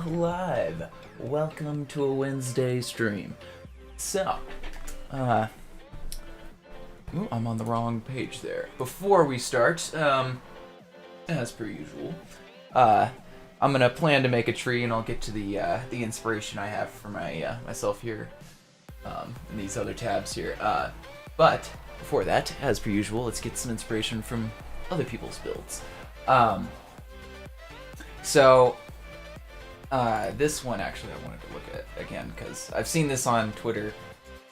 alive. Welcome to a Wednesday stream. So, ooh, I'm on the wrong page there. Before we start, as per usual, I'm gonna plan to make a tree, and I'll get to the inspiration I have for myself here, in these other tabs here. But before that, as per usual, let's get some inspiration from other people's builds. This one actually I wanted to look at again because I've seen this on Twitter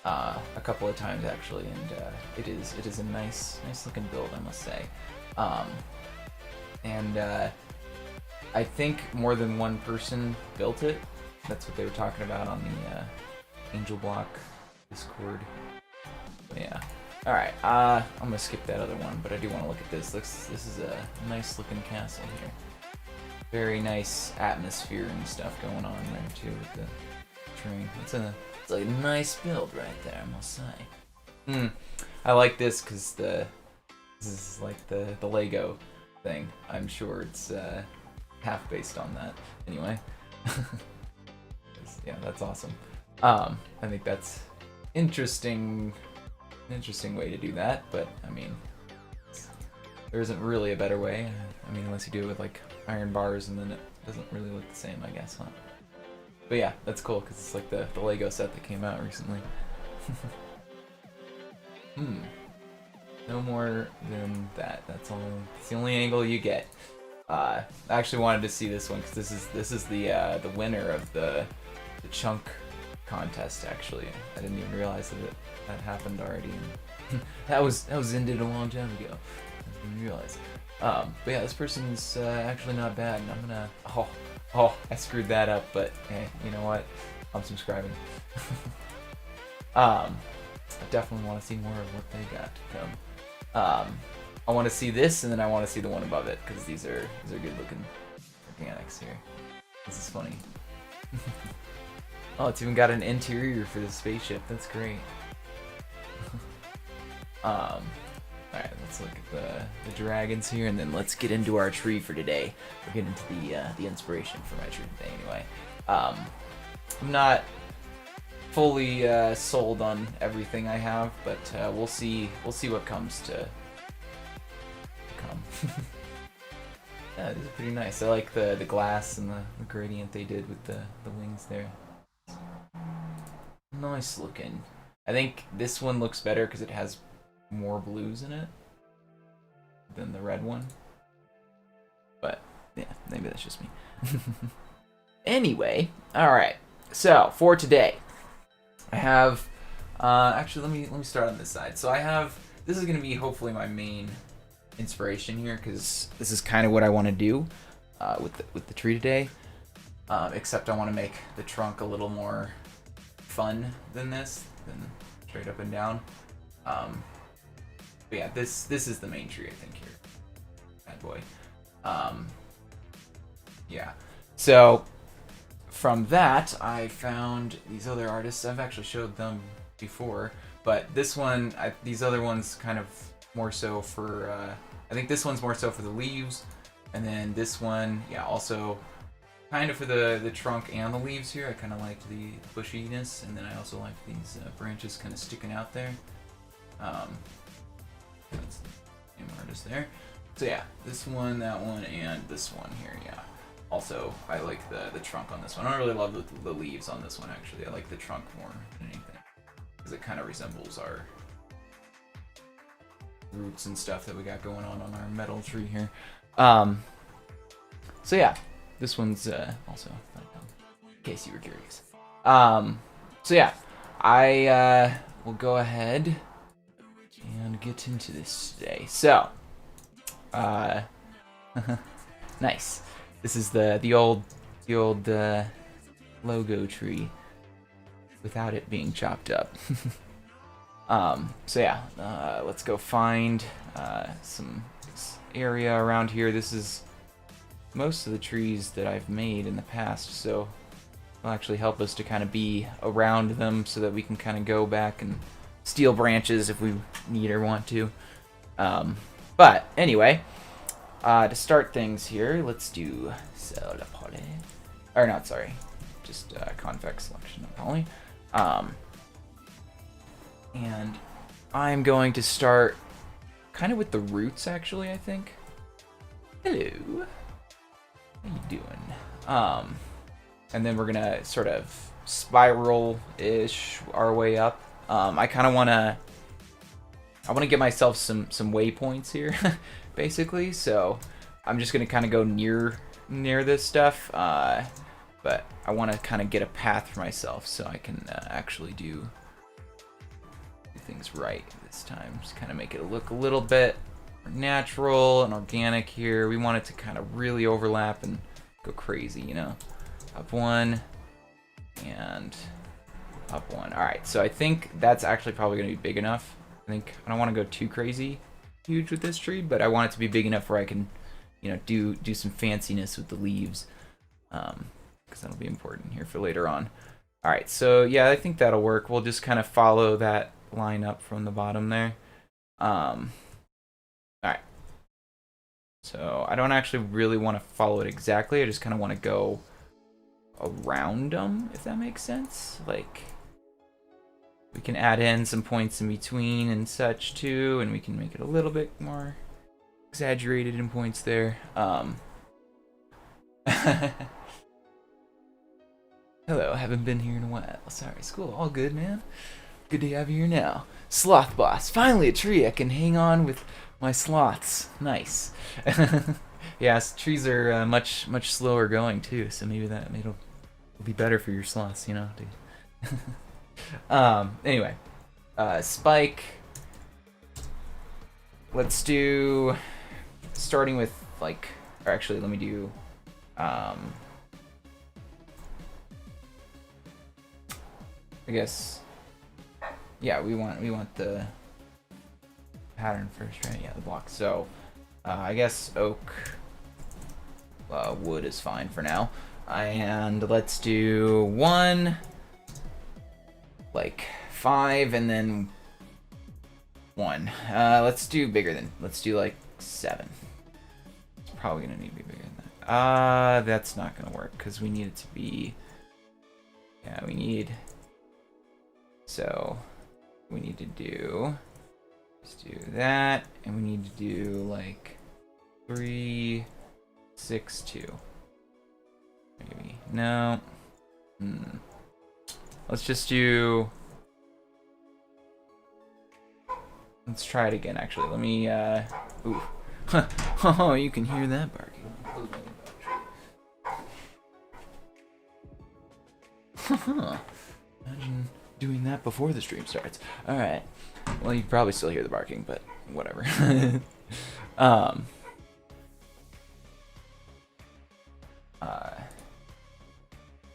a couple of times actually, and it is a nice looking build, I must say. I think more than one person built it. That's what they were talking about on the Angel Block Discord. Yeah. All right. I'm gonna skip that other one, but I do want to look at this. This is a nice looking castle here. Very nice atmosphere and stuff going on there too with the train. It's a nice build right there, I must say. I like this because this is like the Lego thing. I'm sure it's half based on that. Anyway, yeah, that's awesome. I think that's interesting. An interesting way to do that, but I mean, there isn't really a better way. I mean, unless you do it with like iron bars, and then it doesn't really look the same, I guess, huh? But yeah, that's cool because it's like the Lego set that came out recently. No more than that. That's the only angle you get. I actually wanted to see this one because this is the winner of the chunk contest. Actually, I didn't even realize that happened already. And that was ended a long time ago. I didn't realize. But yeah, this person's actually not bad, and I'm gonna. Oh, I screwed that up, but hey, you know what? I'm subscribing. I definitely want to see more of what they got to come. I want to see this, and then I want to see the one above it because these are good looking organics here. This is funny. Oh, it's even got an interior for the spaceship. That's great. Alright, let's look at the dragons here, and then let's get into our tree for today. We'll get into the inspiration for my tree today anyway. I'm not fully sold on everything I have, but we'll see what comes to come. Yeah, these are pretty nice. I like the glass and the gradient they did with the wings there. Nice looking. I think this one looks better because it has more blues in it than the red one. But yeah, maybe that's just me. Anyway, all right. So for today, I have actually let me start on this side. So this is gonna be hopefully my main inspiration here because this is kind of what I want to do with the tree today. Except I want to make the trunk a little more fun than straight up and down. But yeah, this is the main tree, I think, here. Bad boy. Yeah. So from that, I found these other artists. I've actually showed them before, but this one, these other ones, kind of more so for. I think this one's more so for the leaves, and then this one, yeah, also kind of for the trunk and the leaves here. I kind of liked the bushiness, and then I also like these branches kind of sticking out there. That's the same artist there. So yeah, this one, that one, and this one here, yeah. Also, I like the trunk on this one. I don't really love the leaves on this one, actually. I like the trunk more than anything, because it kind of resembles our roots and stuff that we got going on our metal tree here. So yeah, this one's also, in case you were curious. So yeah, I will go ahead and get into this today. So, nice. This is the old logo tree without it being chopped up. So yeah, let's go find some area around here. This is most of the trees that I've made in the past, so it'll actually help us to kind of be around them so that we can kind of go back and steal branches if we need or want to. But anyway, to start things here, let's do Sol la Pole. or not, sorry, just convex selection of poly. And I'm going to start kind of with the roots, actually, I think. Hello. How you doing? And then we're gonna sort of spiral-ish our way up. I kind of I want to get myself some waypoints here, basically. So I'm just gonna kind of go near this stuff, but I want to kind of get a path for myself so I can actually do things right this time. Just kind of make it look a little bit natural and organic here. We want it to kind of really overlap and go crazy, you know. Up one and up one. All right, so I think that's actually probably gonna be big enough. I don't want to go too crazy huge with this tree, but I want it to be big enough where I can, you know, do some fanciness with the leaves, because that'll be important here for later on. All right, so yeah, I think that'll work. We'll just kind of follow that line up from the bottom there. All right. So I don't actually really want to follow it exactly. I just kind of want to go around them, if that makes sense. Like, we can add in some points in between and such too, and we can make it a little bit more exaggerated in points there. Hello, haven't been here in a while. Sorry, school, all good, man. Good to have you here now. Sloth boss, finally a tree I can hang on with my sloths. Nice. Yes, trees are much slower going too, so maybe it'll be better for your sloths, you know. Anyway, spike. Let's do, starting with like, or actually let me do, I guess, yeah, we want the pattern first, right? Yeah, the block. So, I guess oak, wood is fine for now. And let's do 1, like 5, and then 1. Let's do bigger than. Let's do like 7. It's probably gonna need to be bigger than that. That's not gonna work because we need it to be. Yeah, we need. So, we need to do. Let's do that, and we need to do like 3, 6, 2. Maybe no. Let's just do. Let's try it again. Actually, let me. Ooh. Oh, you can hear that barking. Imagine doing that before the stream starts. All right. Well, you probably still hear the barking, but whatever.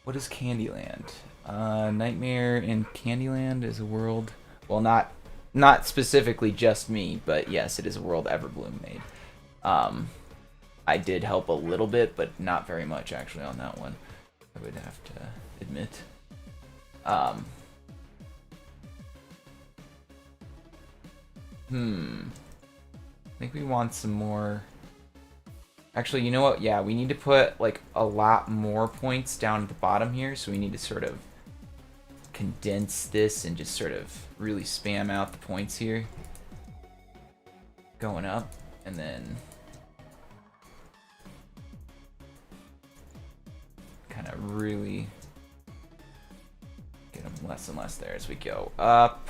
What is Candyland? Nightmare in Candyland is a world. Well, not specifically just me, but yes, it is a world Everbloom made. I did help a little bit, but not very much actually on that one. I would have to admit. I think we want some more. Actually, you know what? Yeah, we need to put like a lot more points down at the bottom here, so we need to sort of condense this and just sort of really spam out the points here. Going up, and then kind of really get them less and less there as we go up.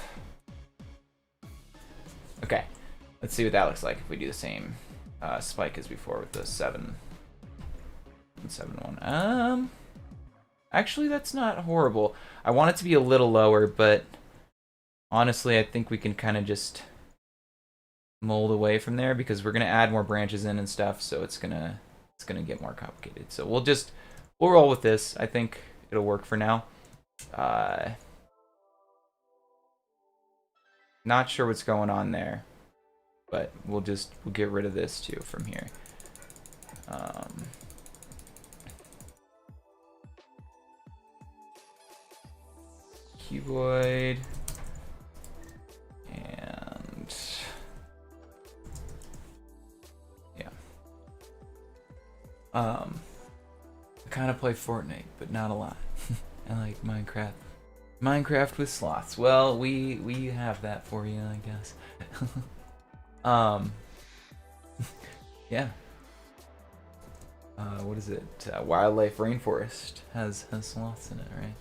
Okay, let's see what that looks like if we do the same spike as before with the 7 and 7-1. Actually, that's not horrible. I want it to be a little lower, but honestly, I think we can kind of just mold away from there because we're gonna add more branches in and stuff, so it's gonna get more complicated. So we'll roll with this. I think it'll work for now. Not sure what's going on there, but we'll get rid of this too from here. Cuboid and yeah. I kind of play Fortnite, but not a lot. I like Minecraft. Minecraft with sloths. Well, we have that for you, I guess. Yeah. What is it? Wildlife Rainforest has sloths in it, right?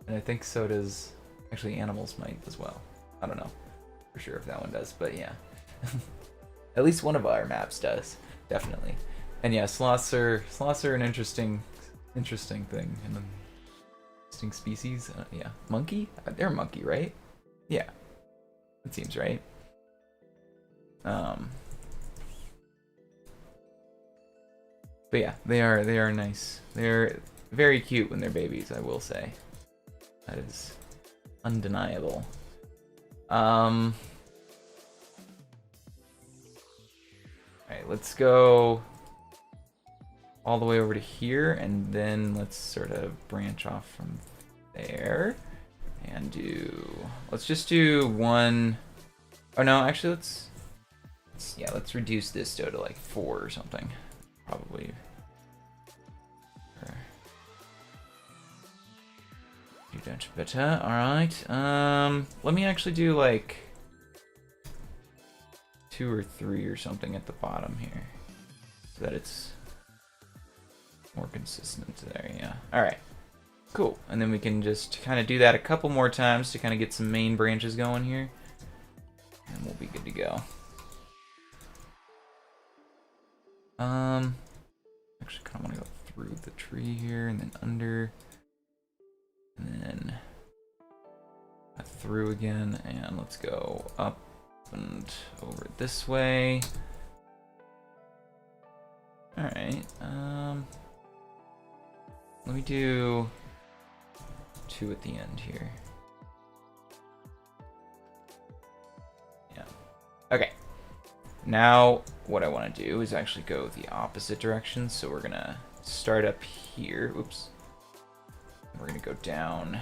And I think so does. Actually, animals might as well. I don't know for sure if that one does, but yeah. At least one of our maps does, definitely. And yeah, sloths are an interesting thing, and an interesting species. Yeah, monkey. They're a monkey, right? Yeah, it seems right. But yeah, they are nice. They're very cute when they're babies, I will say. That is undeniable. Alright, let's go all the way over to here, and then let's sort of branch off from there and let's just do one. Oh no, actually let's reduce this to like 4 or something, probably. Better. All right. Let me actually do like 2 or 3 or something at the bottom here, so that it's more consistent there. Yeah. All right. Cool. And then we can just kind of do that a couple more times to kind of get some main branches going here, and we'll be good to go. Actually, kind of want to go through the tree here and then under. And then through again, and let's go up and over this way. All right. Let me do 2 at the end here. Yeah. Okay. Now what I want to do is actually go the opposite direction. So we're gonna start up here. Oops. We're gonna go down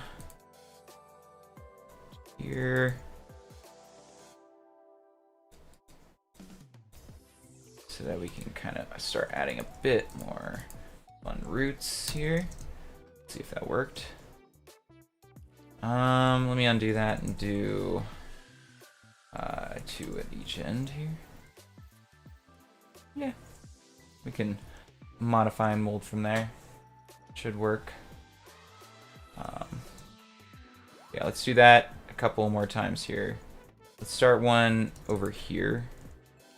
here, so that we can kind of start adding a bit more fun roots here. Let's see if that worked. Let me undo that and do 2 at each end here. Yeah, we can modify and mold from there. Should work. Yeah, let's do that a couple more times here. Let's start one over here,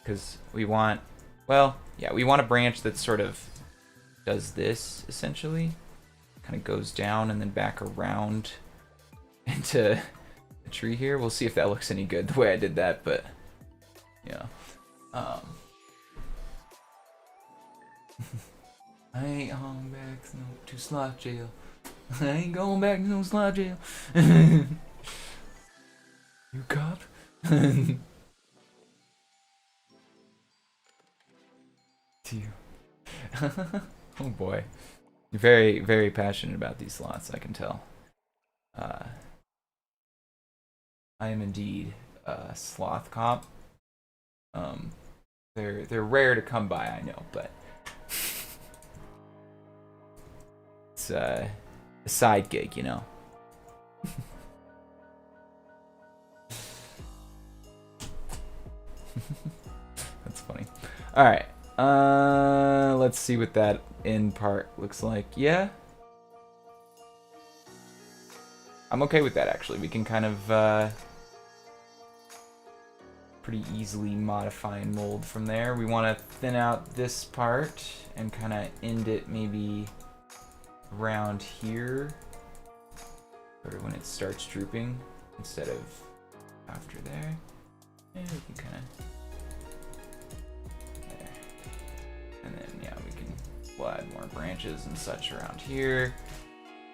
because we want, well, yeah, we want a branch that sort of does this, essentially. Kind of goes down and then back around into the tree here. We'll see if that looks any good the way I did that, but yeah. I ain't hung back to sloth jail. I ain't going back to no sloth jail. You cop? To you. Oh boy. You're very, very passionate about these sloths, I can tell. I am indeed a sloth cop. They're rare to come by, I know, but it's a side gig, you know. That's funny. All right. Let's see what that end part looks like. Yeah. I'm okay with that, actually. We can kind of pretty easily modify and mold from there. We want to thin out this part and kind of end it maybe around here, or when it starts drooping instead of after there. Yeah, we can kind of there. And then yeah, we'll add more branches and such around here.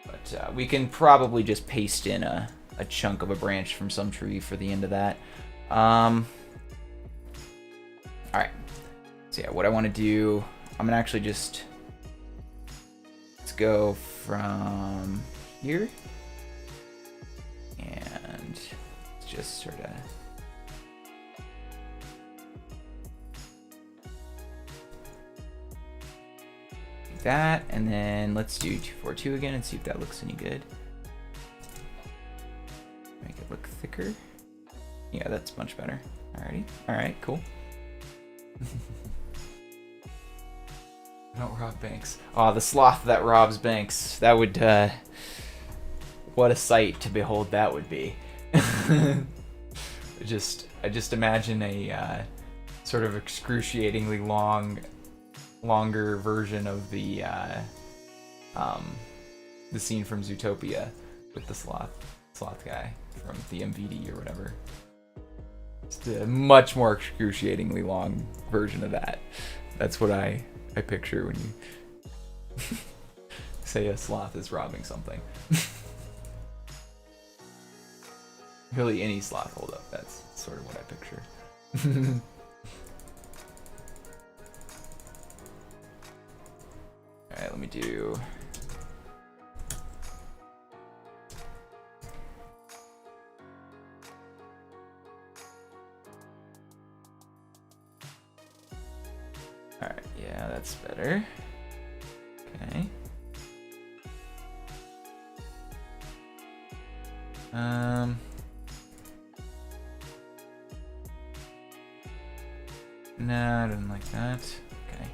But we can probably just paste in a chunk of a branch from some tree for the end of that. Alright, so yeah, what I want to do, I'm gonna actually just, let's go from here, and just sort of that, and then let's do 242 again and see if that looks any good. Make it look thicker. Yeah, that's much better. Alrighty. Alright, cool. Don't rob banks. Oh, the sloth that robs banks. That would, what a sight to behold that would be. I just imagine a sort of excruciatingly longer version of the scene from Zootopia with the sloth guy from the MVD or whatever. Just a much more excruciatingly long version of that. That's what I picture when you say a sloth is robbing something. Really, any sloth holdup. That's sort of what I picture. Alright, let me do... Alright, yeah, that's better. Okay. No, I didn't like that. Okay.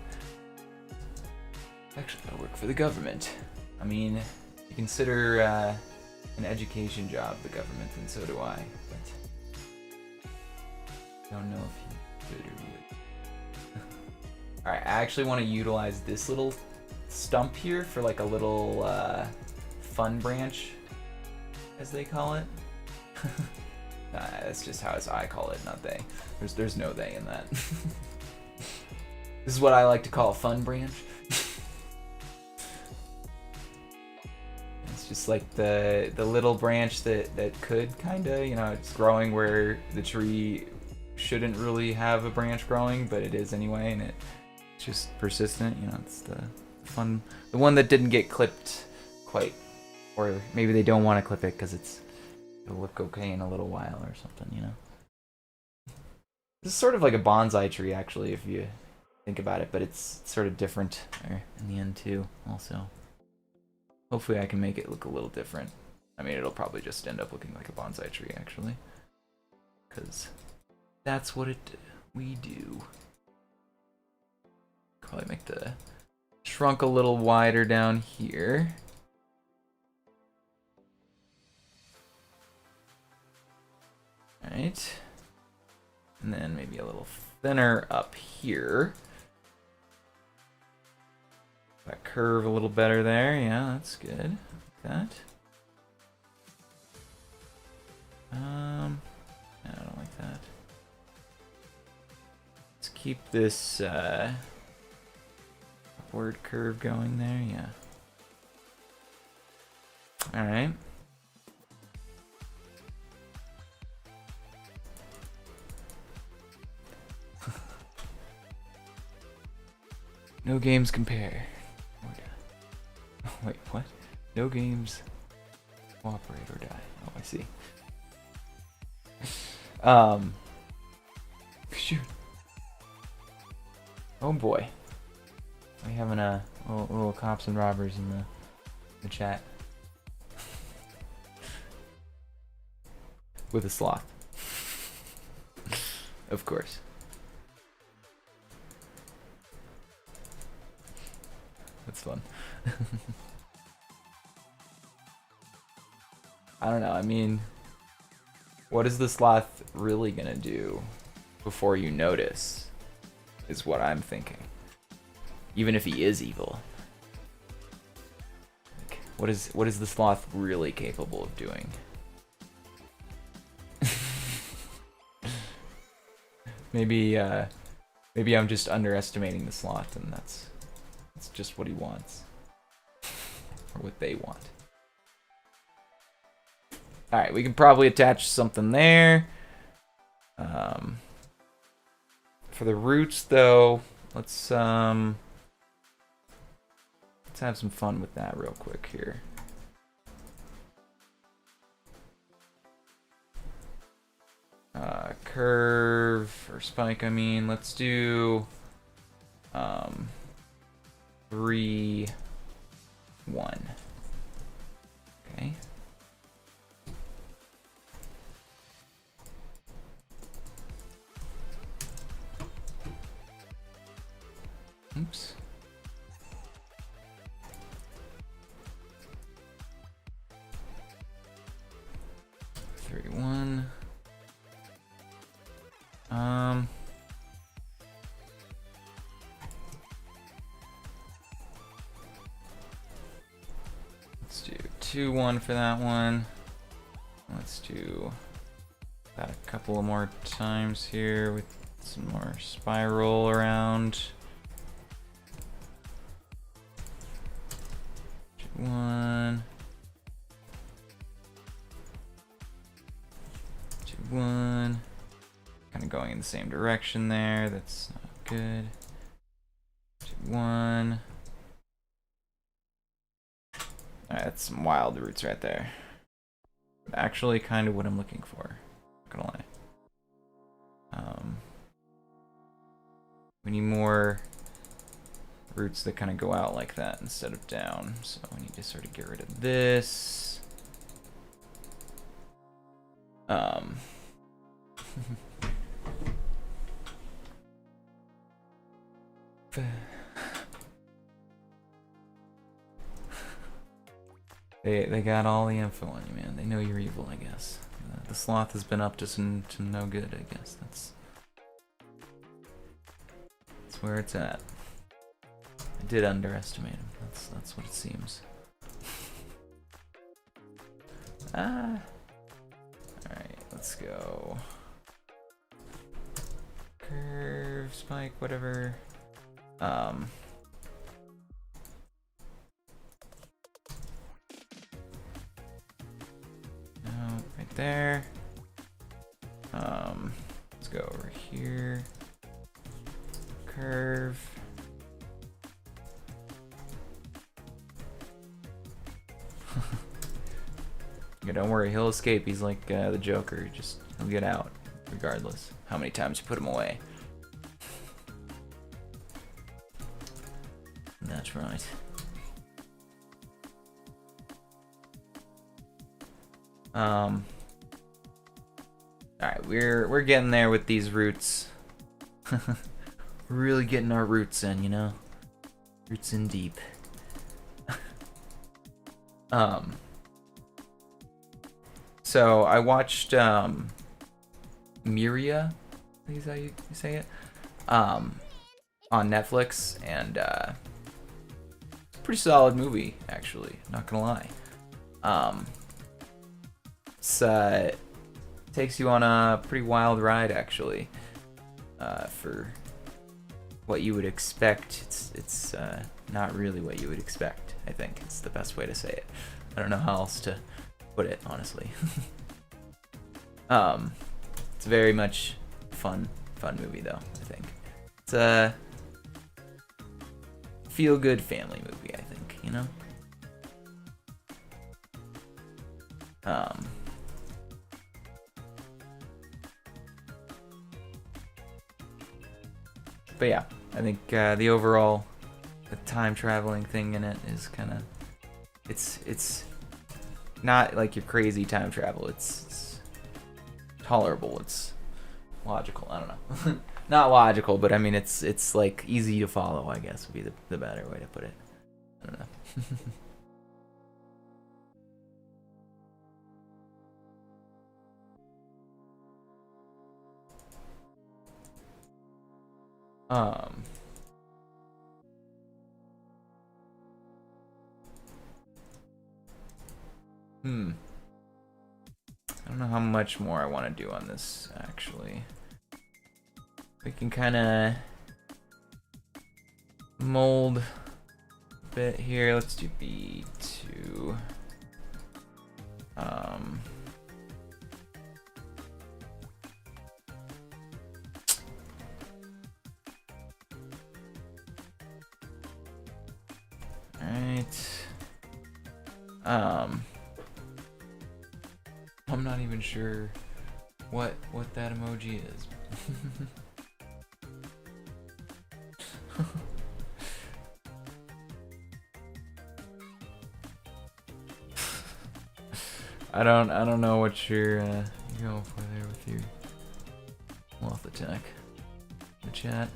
Actually, gotta work for the government. I mean, you consider an education job the government, and so do I. But I don't know if you could or would. Alright, I actually want to utilize this little stump here for like a little fun branch, as they call it. That's just how I call it, not they. There's no they in that. This is what I like to call a fun branch. It's just like the little branch that could kinda, you know, it's growing where the tree shouldn't really have a branch growing, but it is anyway, and it's just persistent, you know, it's the one that didn't get clipped quite, or maybe they don't want to clip it because it'll look okay in a little while or something, you know. This is sort of like a bonsai tree, actually, if you think about it, but it's sort of different there in the end too, also. Hopefully I can make it look a little different. I mean, it'll probably just end up looking like a bonsai tree, actually, because that's what we do. Probably make the trunk a little wider down here. Alright. And then maybe a little thinner up here. That curve a little better there. Yeah, that's good. Like that. No, I don't like that. Let's keep this upward curve going there. Yeah. Alright. No games compare. Oh, wait, what? No games cooperate or die. Oh, I see. Shoot. Oh boy. We having a little cops and robbers in the chat. With a sloth. Of course. That's fun. I don't know, I mean, what is the sloth really gonna do before you notice, is what I'm thinking. Even if he is evil. Like, what is the sloth really capable of doing? Maybe I'm just underestimating the sloth, and that's just what he wants. Or what they want. Alright, we can probably attach something there. For the roots, though, let's have some fun with that real quick here. Curve, or spike, I mean. Let's do... let's 3, 1. Okay. Oops. Three, 1. Let's do 2, 1 for that one. Let's do that a couple of more times here with some more spiral around. 2, 1. 2, 1. Kind of going in the same direction there. That's not good. 2, 1. Alright, that's some wild roots right there. But actually kind of what I'm looking for. Not gonna lie. We need more roots that kind of go out like that instead of down. So we need to sort of get rid of this. They got all the info on you, man. They know you're evil, I guess. The sloth has been up to no good, I guess. That's where it's at. I did underestimate him. That's what it seems. Alright, let's go. Curve, spike, whatever. No, right there. Let's go over here. Curve. Yeah, don't worry, he'll escape. He's like the Joker. He'll get out regardless how many times you put him away. That's right. Alright, we're getting there with these roots. We're really getting our roots in, you know? Roots in deep. So I watched Miria, I think is how you say it, on Netflix, and pretty solid movie, actually, not gonna lie. It takes you on a pretty wild ride, actually, for what you would expect. It's not really what you would expect, I think. It's the best way to say it. I don't know how else to put it, honestly. It's very much fun movie, though, I think. It's a feel-good family movie, I think, you know? But yeah, I think the overall time traveling thing in it is kind of, it's not like your crazy time travel. It's tolerable. It's logical. I don't know. Not logical, but I mean it's like easy to follow, I guess would be the better way to put it. I don't know. I don't know how much more I want to do on this, actually. We can kind of mold a bit here. Let's do B2. I'm not even sure what that emoji is. I don't know what you're going for there with your moth attack. The chat.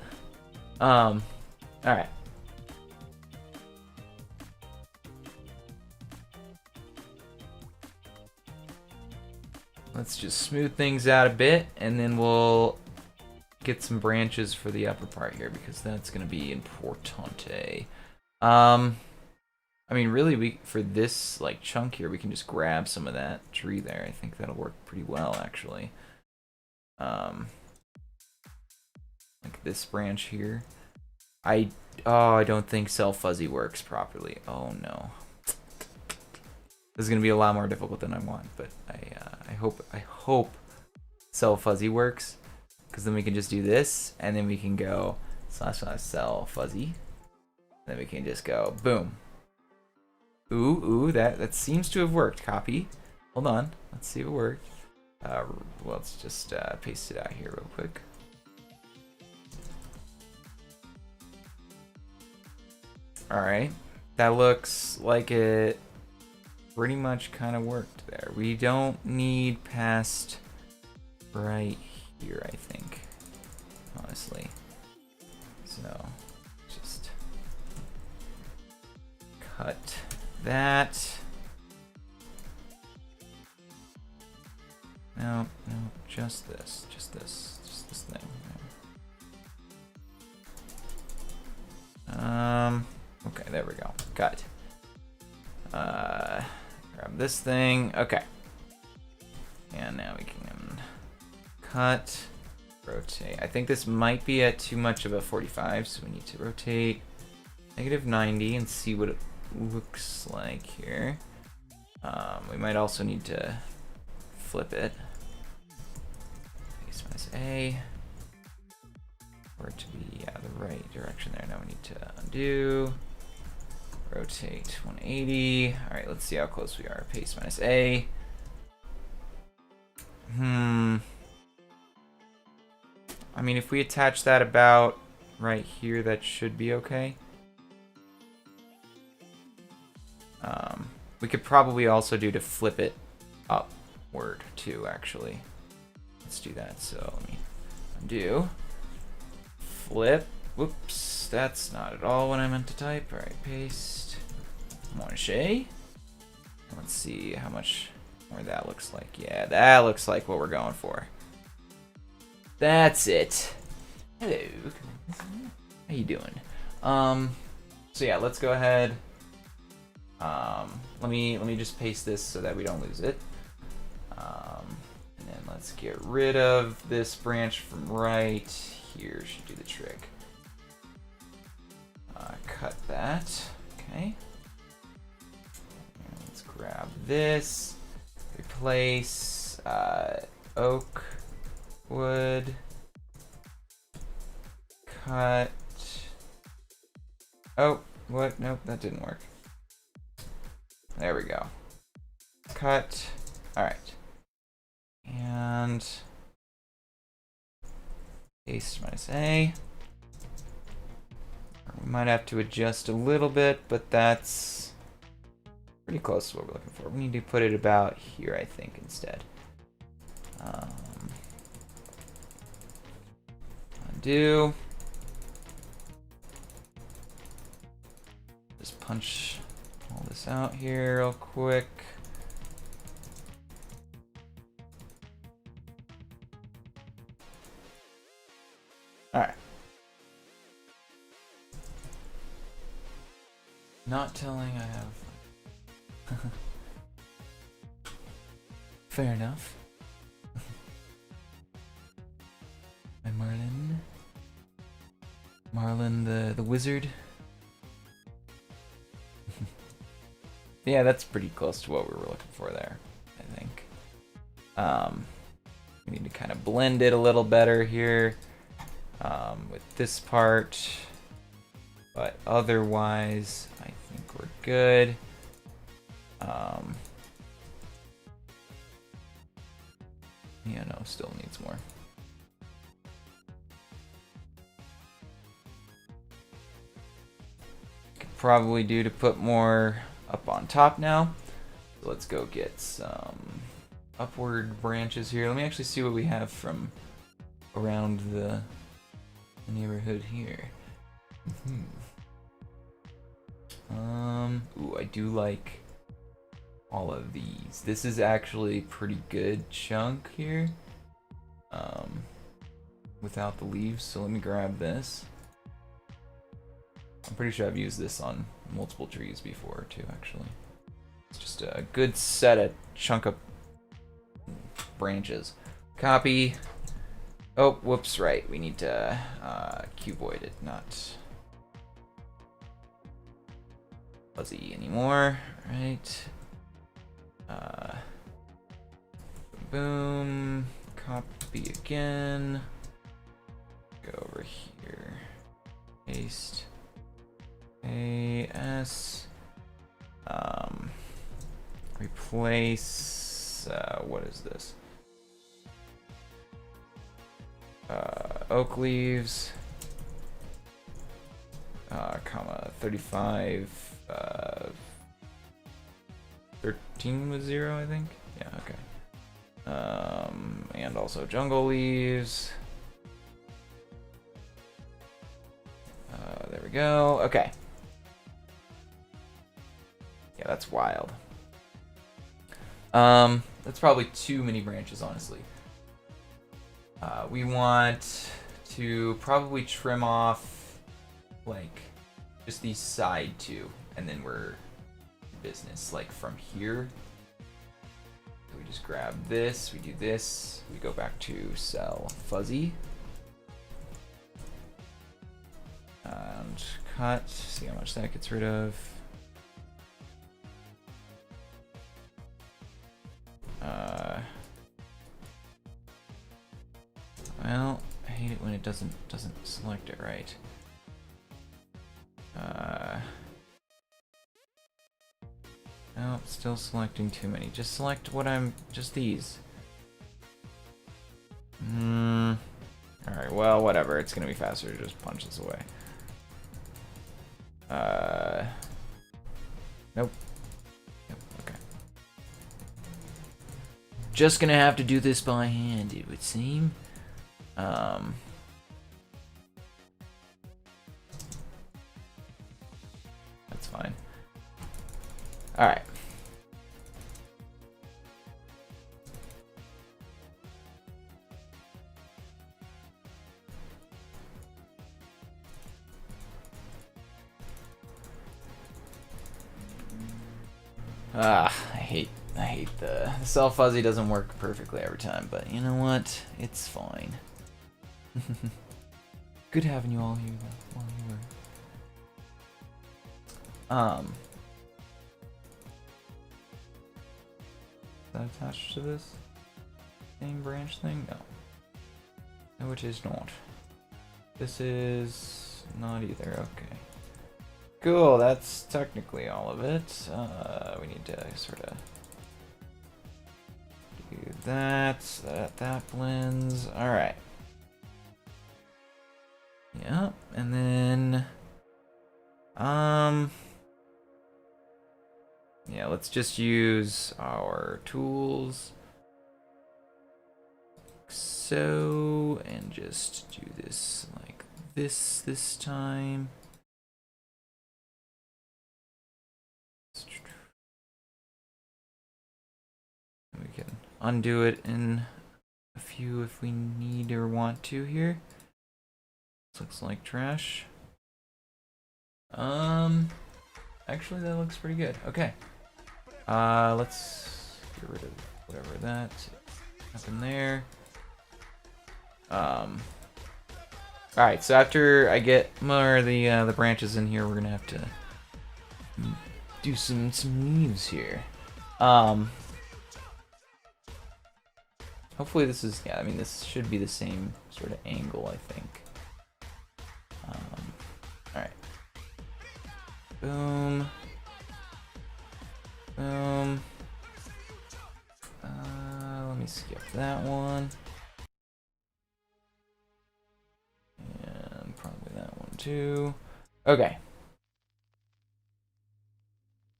All right. Let's just smooth things out a bit, and then we'll get some branches for the upper part here, because that's going to be importante. I mean, really, for this like chunk here, we can just grab some of that tree there. I think that'll work pretty well, actually. Like this branch here. I don't think cell fuzzy works properly. Oh no. This is gonna be a lot more difficult than I want, but I hope cell fuzzy works, because then we can just do this, and then we can go / cell fuzzy, and then we can just go boom. Ooh, that seems to have worked. Copy. Hold on, let's see if it worked. Well, let's just paste it out here real quick. All right, that looks like it pretty much kind of worked there. We don't need past right here, I think, honestly. So just cut that. No, just this thing. Okay, there we go. Cut. Grab this thing. Okay. And now we can cut, rotate. I think this might be at too much of a 45, so we need to rotate -90 and see what it looks like here. We might also need to flip it. Paste -A. For it to be the right direction there. Now we need to undo. Rotate 180. Alright, let's see how close we are. Paste -A. I mean, if we attach that about right here, that should be okay. We could probably also do to flip it upward too, actually. Let's do that. So let me undo. Flip. Whoops, that's not at all what I meant to type. Alright, paste. Monche. Let's see how much more that looks like. Yeah, that looks like what we're going for. That's it. Hello. How you doing? So yeah, let's go ahead. Let me just paste this so that we don't lose it. And then let's get rid of this branch from right here. Should do the trick. Cut that. Okay. And let's grab this. Replace oak, wood. Cut. Oh, what? Nope, that didn't work. There we go. Cut. All right. And paste -A. We might have to adjust a little bit, but that's pretty close to what we're looking for. We need to put it about here, I think, instead. Undo. Just punch all this out here real quick. All right. Not telling I have. Fair enough. Hi, Marlin. Marlin the wizard. Yeah, that's pretty close to what we were looking for there, I think. We need to kind of blend it a little better here with this part. But otherwise, I think we're good. Yeah, no, still needs more. Could probably do to put more up on top now. So let's go get some upward branches here. Let me actually see what we have from around the neighborhood here. Ooh, I do like all of these. This is actually pretty good chunk here. Without the leaves, so let me grab this. I'm pretty sure I've used this on multiple trees before too, actually. It's just a good set of chunk of branches. Copy. Oh, whoops, right. We need to cuboid it, not fuzzy anymore, right? Boom. Copy again. Go over here. Paste. AS. Replace. What is this? Oak leaves. Comma 35. 13 was 0, I think. Yeah. Okay. And also jungle leaves. There we go. Okay. Yeah, that's wild. That's probably too many branches, honestly. We want to probably trim off, like, just these side two, and then we're in business. Like, from here, so we just grab this, we do this, we go back to cell fuzzy. And cut, see how much that gets rid of. Well, I hate it when it doesn't select it right. No, still selecting too many. Just select what just these. Alright, well, whatever. It's gonna be faster to just punch this away. Nope. Nope, okay. Just gonna have to do this by hand, it would seem. That's fine. Alright. I hate the cell fuzzy doesn't work perfectly every time, but you know what? It's fine. Good having you all here while you were. Is that attached to this same branch thing? No. No, it is not. This is not either. Okay. Cool, that's technically all of it. We need to sort of do that, so that blends. Alright. Yeah, and then yeah, let's just use our tools. So, and just do this like this time. We can undo it in a few if we need or want to here. This looks like trash. Actually that looks pretty good. Okay. Let's get rid of whatever that happened there. Alright, so after I get more of the branches in here, we're gonna have to do some leaves here. Hopefully this is, yeah, I mean this should be the same sort of angle, I think. Alright. Boom. Boom. Let me skip that one. And probably that one too. Okay.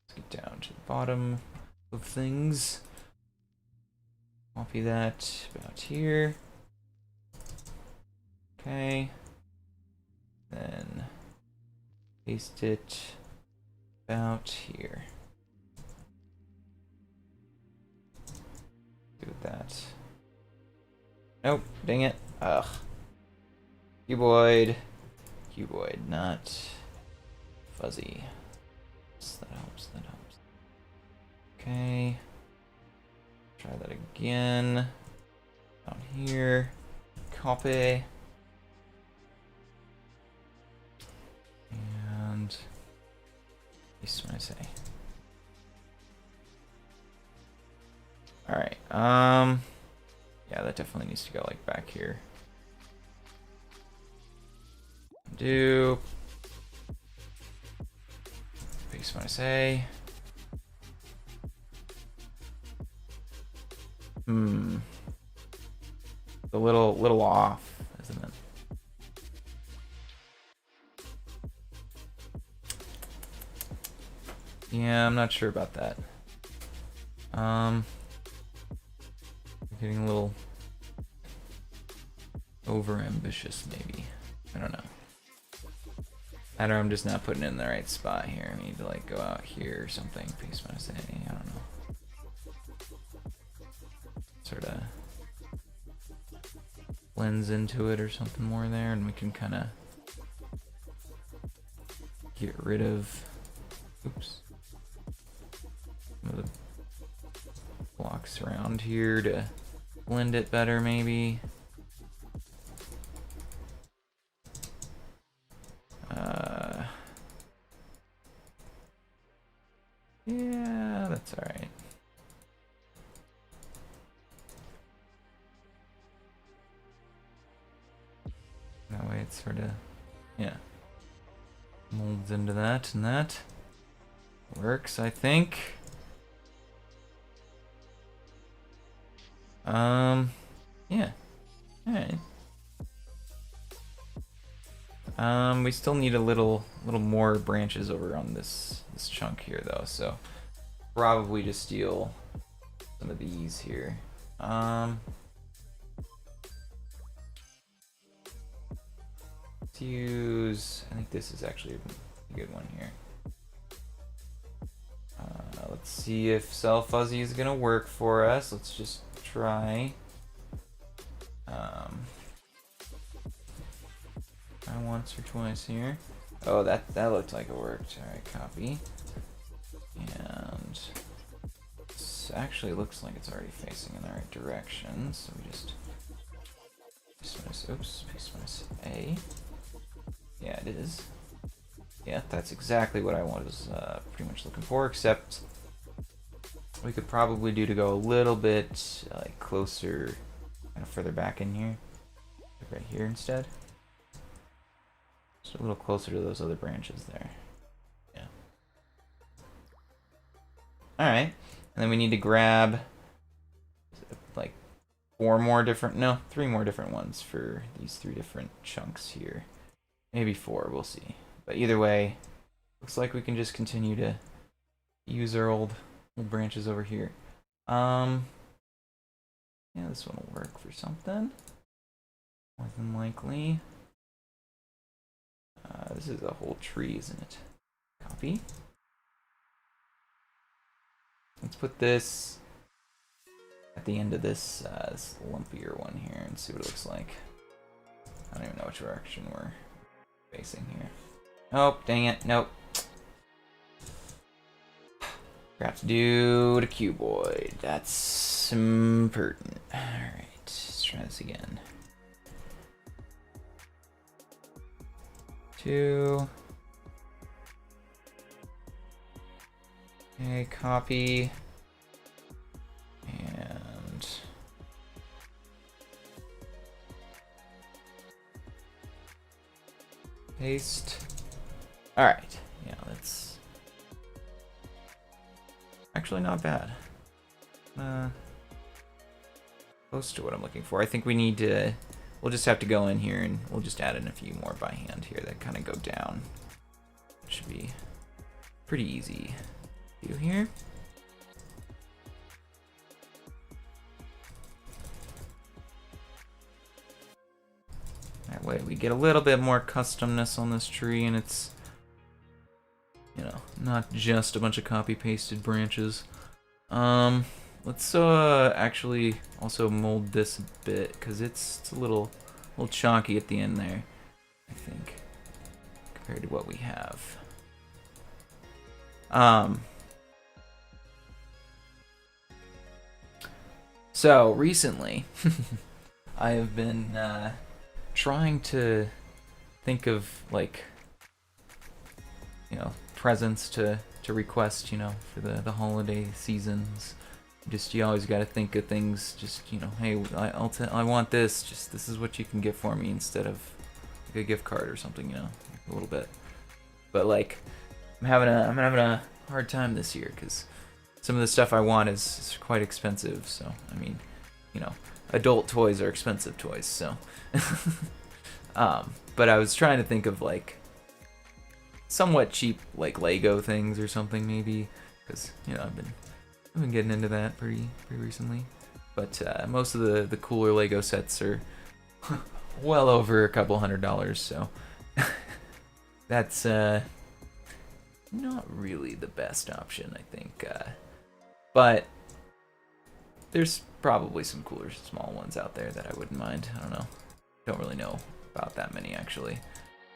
Let's get down to the bottom. of things. Copy that about here. Okay. Then paste it about here. Do that. Nope, dang it. Ugh. Cuboid. Cuboid, not fuzzy. That helps, that helps. Okay. Try that again. Down here. Copy. And paste what I say. Alright, yeah, that definitely needs to go like back here. Do paste what I say. A little off, isn't it? Yeah, I'm not sure about that. Getting a little over ambitious, maybe. I don't know. I don't know, I'm just not putting it in the right spot here. I need to like go out here or something. Paste what I say. I don't know. Sort of blends into it or something more there, and we can kind of get rid of, oops, some of the blocks around here to blend it better, maybe. Yeah, that's all right. That way it's sort of, yeah, molds into that, and that works, I think. Yeah. Alright. We still need a little more branches over on this chunk here though, so probably just steal some of these here. Let's use, I think this is actually a good one here. Let's see if cell fuzzy is gonna work for us. Let's just try. Try once or twice here. Oh, that looked like it worked. All right, copy. And this actually looks like it's already facing in the right direction. So we just oops, paste minus A. Yeah, it is. Yeah, that's exactly what I was pretty much looking for, except we could probably do to go a little bit like closer, kind of further back in here, like right here instead. Just a little closer to those other branches there. Yeah. All right, and then we need to grab like three more different ones for these 3 different chunks here. Maybe 4, we'll see. But either way, looks like we can just continue to use our old branches over here. Yeah, this one will work for something. More than likely. This is a whole tree, isn't it? Copy. Let's put this at the end of this this lumpier one here and see what it looks like. I don't even know which direction we're facing here. Oh, dang it. Nope. Forgot to do the cuboid. That's impertinent. Alright, let's try this again. 2. Okay, copy. And paste. Alright, yeah, that's actually not bad. Close to what I'm looking for. I think we need to, we'll just have to go in here and we'll just add in a few more by hand here that kind of go down. It should be pretty easy to do here. That way we get a little bit more customness on this tree, and it's, you know, not just a bunch of copy-pasted branches. Let's actually also mold this a bit, because it's a little chonky at the end there, I think, compared to what we have. So recently, I have been trying to think of, like, you know, presents to request, you know, for the holiday seasons. Just, you always got to think of things, just, you know, hey, I want this, just this is what you can get for me, instead of like a gift card or something, you know, a little bit. But like, I'm having a hard time this year, because some of the stuff I want is quite expensive. So I mean, you know, adult toys are expensive toys, so but I was trying to think of like somewhat cheap, like Lego things or something, maybe, because, you know, I've been getting into that pretty recently. But most of the cooler Lego sets are well over a couple $100, so that's not really the best option, I think. But there's probably some cooler small ones out there that I wouldn't mind. I don't know. Don't really know about that many, actually.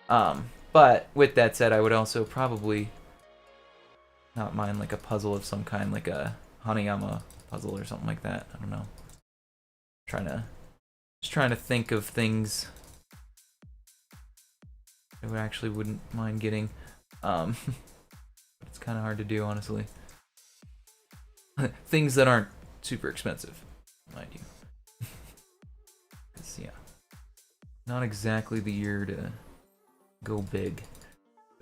But with that said, I would also probably not mind like a puzzle of some kind, like a Hanayama puzzle or something like that. I don't know. Just trying to think of things I would actually wouldn't mind getting. It's kind of hard to do, honestly. Things that aren't super expensive, mind you. 'Cause, yeah, not exactly the year to go big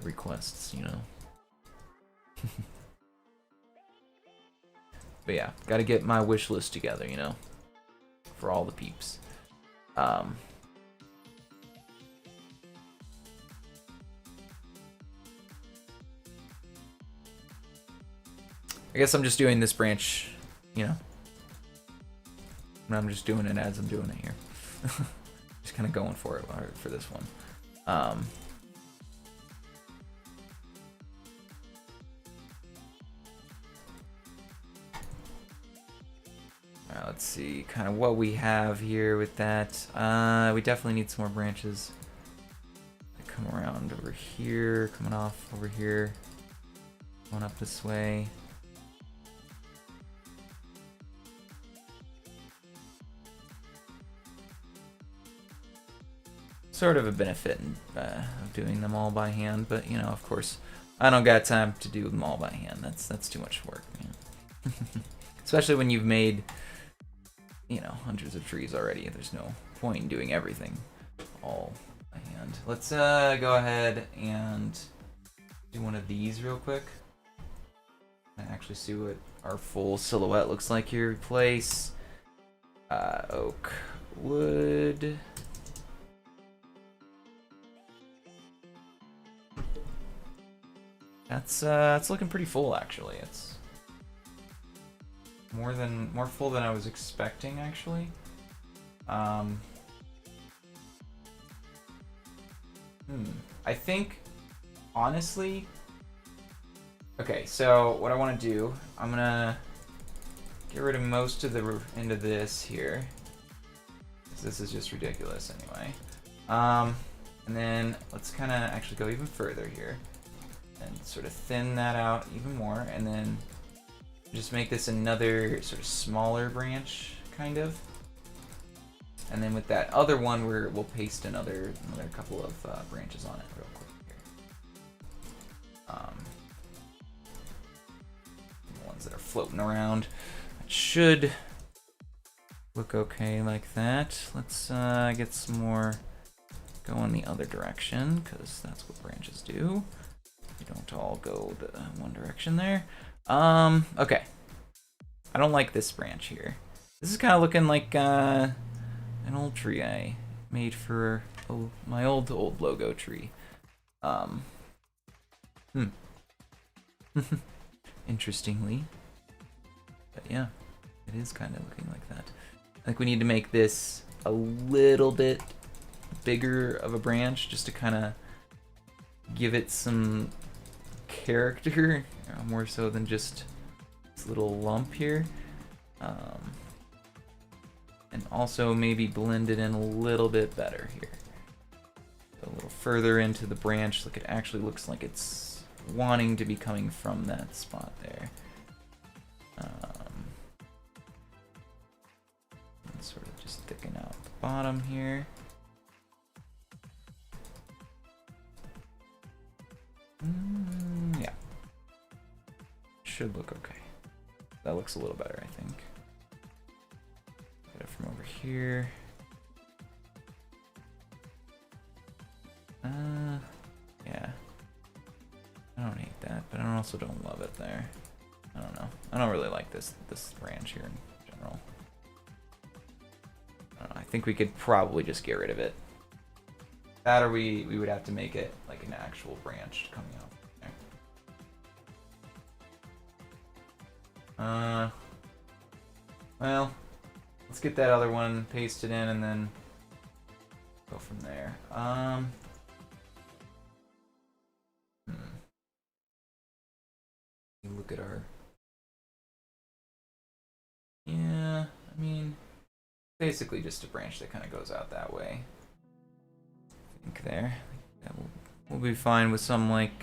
requests, you know. But yeah, gotta get my wish list together, you know, for all the peeps. I guess I'm just doing this branch, you know. And I'm just doing it as I'm doing it here. Just kind of going for it for this one. Let's see kind of what we have here with that. We definitely need some more branches. They come around over here, coming off over here, going up this way. Sort of a benefit of doing them all by hand, but, you know, of course, I don't got time to do them all by hand. That's too much work, man. Especially when you've made, you know, hundreds of trees already. There's no point in doing everything all by hand. Let's go ahead and do one of these real quick. And actually see what our full silhouette looks like here. Replace oak, wood. That's looking pretty full, actually. It's more full than I was expecting, actually. I think, honestly, okay, so what I want to do, I'm gonna get rid of most of the end of this here, because this is just ridiculous anyway. And then let's kind of actually go even further here and sort of thin that out even more, and then just make this another sort of smaller branch, kind of. And then with that other one, we'll paste another couple of branches on it real quick here. The ones that are floating around. It should look okay like that. Let's get some more going the other direction, because that's what branches do. You don't all go the one direction there. Okay. I don't like this branch here. This is kind of looking like an old tree I made for my old logo tree. Interestingly. But yeah, it is kind of looking like that. I think we need to make this a little bit bigger of a branch just to kind of give it some character, more so than just this little lump here. And also maybe blend it in a little bit better here. A little further into the branch, look, it actually looks like it's wanting to be coming from that spot there. And sort of just thicken out the bottom here. Yeah. Should look okay. That looks a little better, I think. Get it from over here. Yeah. I don't hate that, but I also don't love it there. I don't know. I don't really like this branch here in general. I don't know. I think we could probably just get rid of it. That, or we would have to make it like an actual branch coming out there. Well, let's get that other one pasted in and then go from there. Look at our... Yeah, I mean, basically just a branch that kind of goes out that way. I think there. That we'll be fine with some like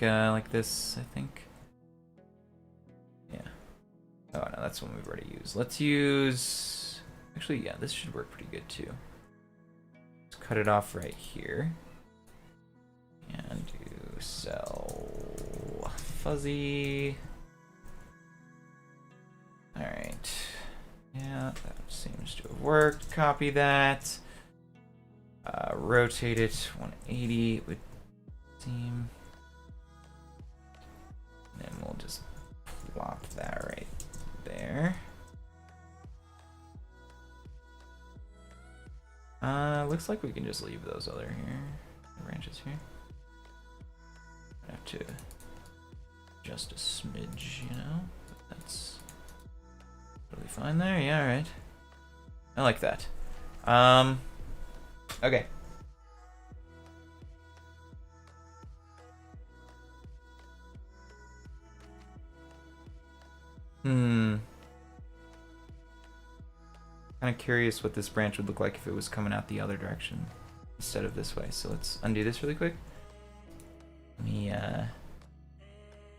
this, I think. Yeah. Oh no, that's one we've already used. Let's use... Actually, yeah, this should work pretty good too. Let's cut it off right here. And do cell fuzzy. Alright. Yeah, that seems to have worked. Copy that. Rotate it 180, it would seem. And then we'll just plop that right there. Looks like we can just leave those other branches here. I have to adjust a smidge, you know? But that's totally fine there. Yeah, alright. I like that. Okay. Kind of curious what this branch would look like if it was coming out the other direction instead of this way. So let's undo this really quick. Let me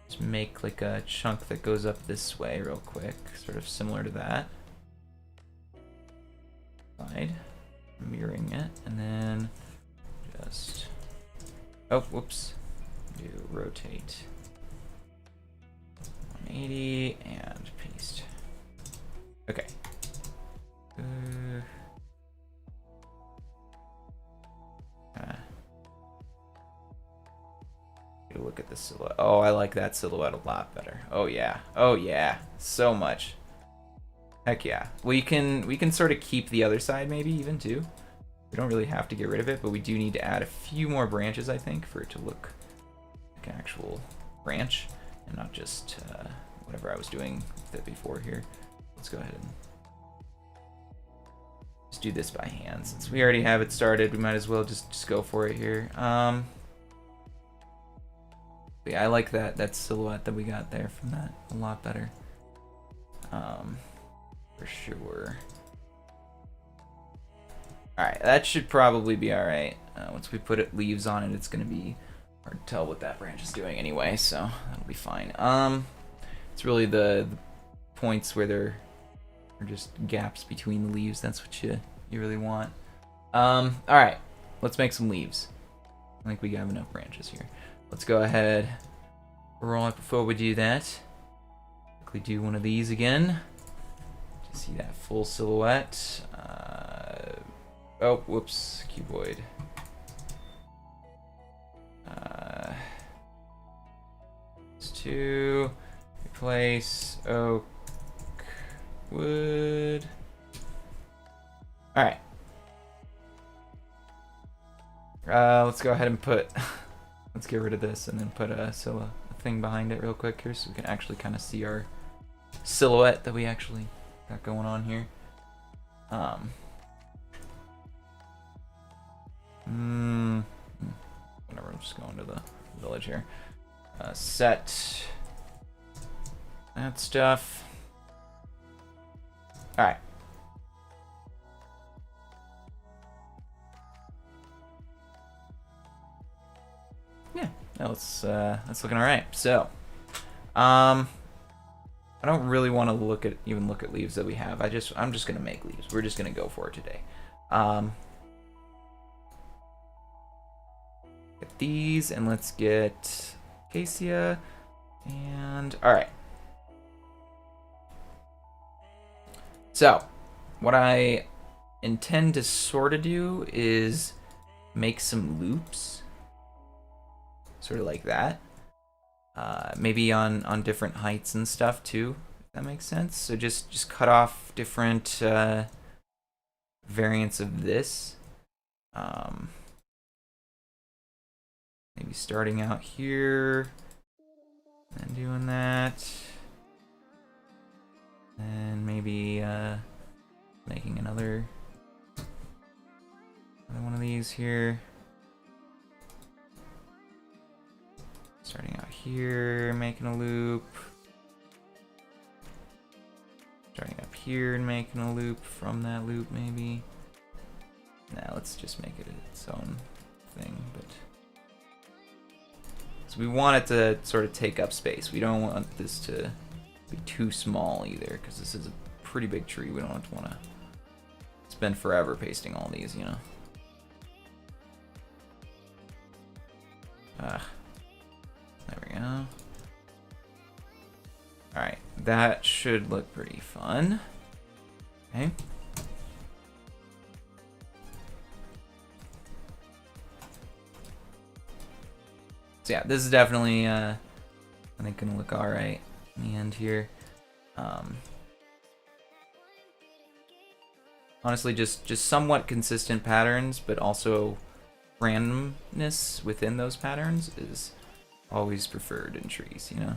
just make like a chunk that goes up this way real quick, sort of similar to that. Side, mirroring it, and then just, oh, whoops, do rotate 180 and paste. Okay. Look at the silhouette. Oh, I like that silhouette a lot better. Oh yeah. Oh yeah. So much. Heck yeah. Well, we can sort of keep the other side maybe even too. We don't really have to get rid of it, but we do need to add a few more branches, I think, for it to look like an actual branch and not just whatever I was doing with it before here. Let's go ahead and just do this by hand. Since we already have it started, we might as well just go for it here. Yeah, I like that silhouette that we got there from that a lot better. For sure. Alright, that should probably be alright. Once we put leaves on it, it's going to be hard to tell what that branch is doing anyway, so that'll be fine. It's really the points where there are just gaps between the leaves. That's what you really want. Alright, let's make some leaves. I think we have enough branches here. Let's go ahead, right before we do that, quickly do one of these again to see that full silhouette. Oh, whoops, cuboid. It's 2, replace oak, wood. All right. Let's go ahead and put. Let's get rid of this and then put a thing behind it real quick here so we can actually kind of see our silhouette that we actually got going on here. Whatever, I'm just going to the village here. Set that stuff. All right. Yeah, that's looking all right. So, I don't really want to even look at leaves that we have. I'm just gonna make leaves. We're just gonna go for it today. Get these, and let's get acacia. And all right. So, what I intend to sort of do is make some loops, sort of like that. Maybe on different heights and stuff too. If that makes sense. So just cut off different variants of this. Maybe starting out here and doing that, and maybe making another one of these here. Starting out here, making a loop. Starting up here and making a loop from that loop, maybe. Now let's just make it its own thing. But so we want it to sort of take up space. We don't want this to be too small either, because this is a pretty big tree. We don't want to spend forever pasting all these, you know. There we go. Alright, that should look pretty fun. Okay. So yeah, this is definitely, I think, gonna look alright in the end here. Honestly, just somewhat consistent patterns, but also randomness within those patterns is always preferred in trees, you know?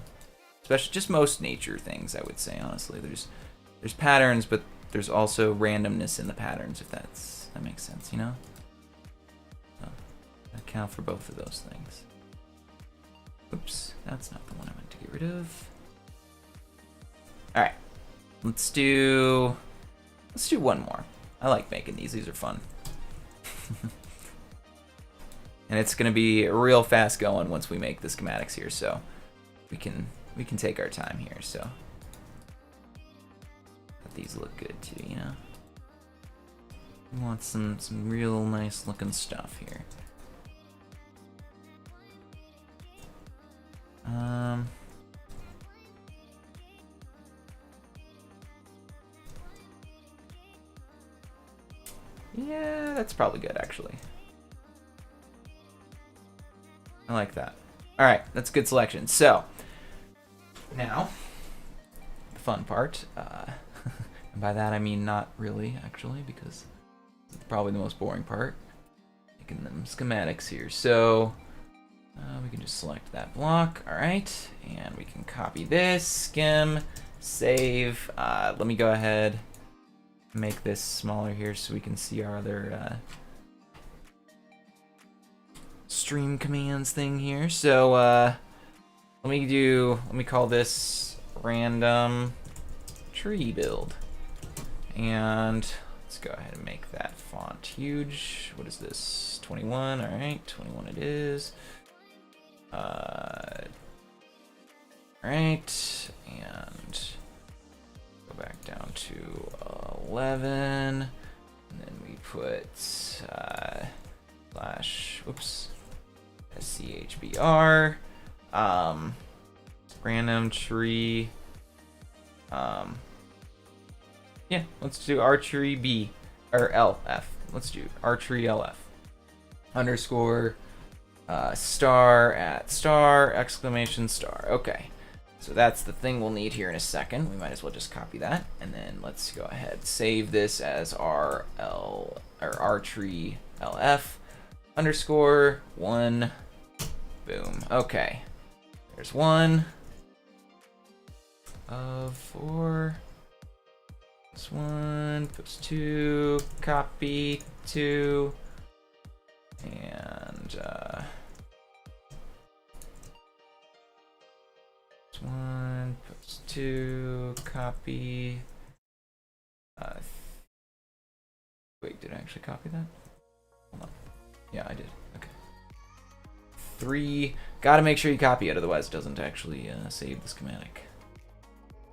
Especially just most nature things, I would say, honestly. There's patterns, but there's also randomness in the patterns, if that makes sense, you know? So, account for both of those things. Oops, that's not the one I meant to get rid of. Alright. Let's do one more. I like making these. These are fun. And it's gonna be real fast going once we make the schematics here, so we can take our time here. So but these look good too, you know. We want some real nice looking stuff here. Yeah, that's probably good actually. I like that. All right, that's a good selection. So now the fun part, and by that I mean not really actually, because it's probably the most boring part, making them schematics here. So we can just select that block. All right, and we can copy this, skim, save. Let me go ahead and make this smaller here so we can see our other stream commands thing here. So let me call this random tree build, and let's go ahead and make that font huge. What is this? 21. All right, 21 it is. All right, and go back down to 11, and then we put slash schbr random tree. Yeah, let's do archery b or lf. Let's do archery lf underscore star at star exclamation star. Okay, so that's the thing we'll need here in a second. We might as well just copy that, and then let's go ahead save this as archery lf underscore 1. Boom. Okay, there's 1 of 4. Plus 1 plus 2. Copy 2. And one, post 2, copy. Wait, did I actually copy that? Hold on. Yeah, I did. Okay. 3. Gotta make sure you copy it, otherwise it doesn't actually save the schematic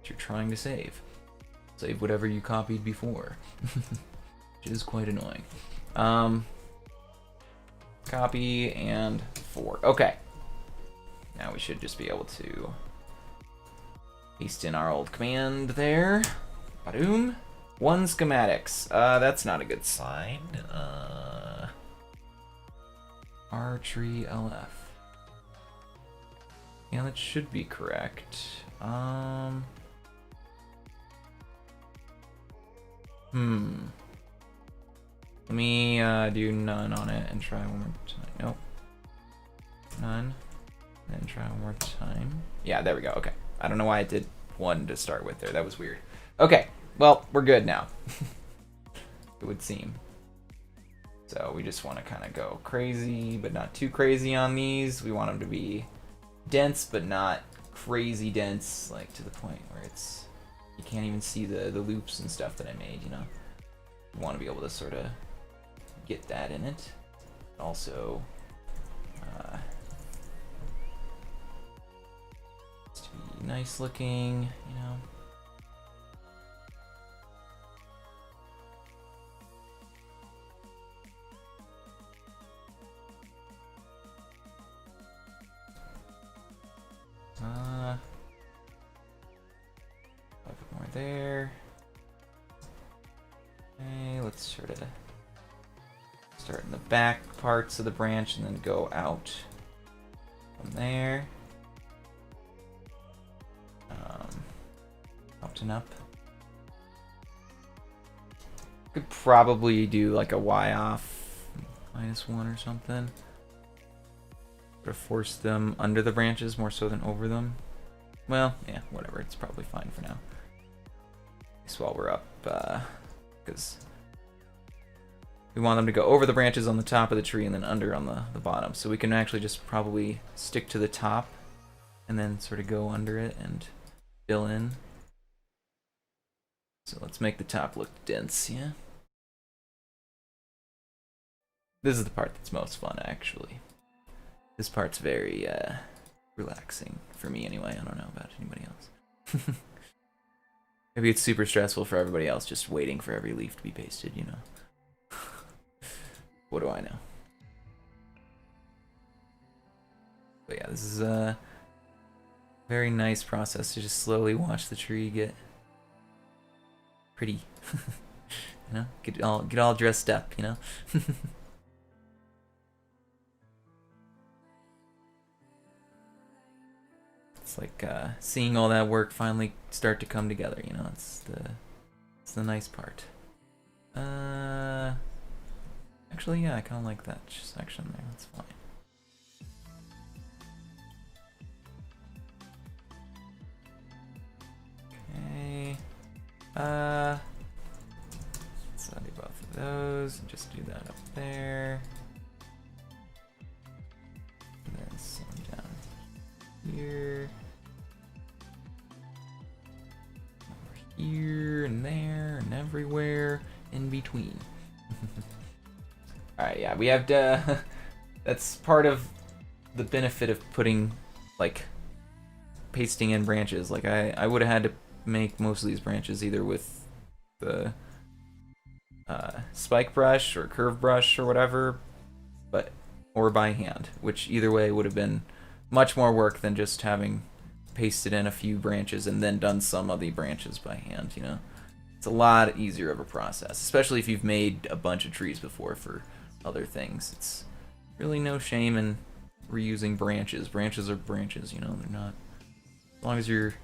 that you're trying to save. Save whatever you copied before, which is quite annoying. Copy and 4. Okay. Now we should just be able to paste in our old command there. Badoom. 1 schematics. That's not a good sign. R tree LF. Yeah, that should be correct. Let me do none on it and try one more time. Nope. None. And try one more time. Yeah, there we go. Okay. I don't know why I did 1 to start with there. That was weird. Okay. Well, we're good now. It would seem. So we just want to kind of go crazy, but not too crazy on these. We want them to be dense, but not crazy dense, like to the point where it's you can't even see the loops and stuff that I made, you know. We want to be able to sort of get that in it. Also, just to be nice looking, you know. A bit more there. Okay, let's sort of start in the back parts of the branch and then go out from there. Out and up. Could probably do like a Y off -1 or something. Or force them under the branches more so than over them. Well, yeah, whatever. It's probably fine for now. At least while we're up, because we want them to go over the branches on the top of the tree and then under on the bottom. So we can actually just probably stick to the top and then sort of go under it and fill in. So let's make the top look dense, yeah? This is the part that's most fun, actually. This part's very relaxing for me anyway. I don't know about anybody else. Maybe it's super stressful for everybody else just waiting for every leaf to be pasted, you know. What do I know? But yeah, this is a very nice process to just slowly watch the tree get pretty. You know? Get all dressed up, you know? It's like seeing all that work finally start to come together, you know. It's the nice part. Actually, yeah, I kind of like that section there. That's fine. Okay. Let's undo both of those and just do that up there. And then some down here. Over here and there and everywhere in between. Alright, yeah, we have to... That's part of the benefit of putting, like, pasting in branches. Like, I would have had to make most of these branches either with the spike brush or curve brush or whatever, or by hand, which either way would have been much more work than just having pasted in a few branches and then done some of the branches by hand, you know? It's a lot easier of a process, especially if you've made a bunch of trees before for other things. It's really no shame in reusing branches. Branches are branches, you know? They're not... As long as you're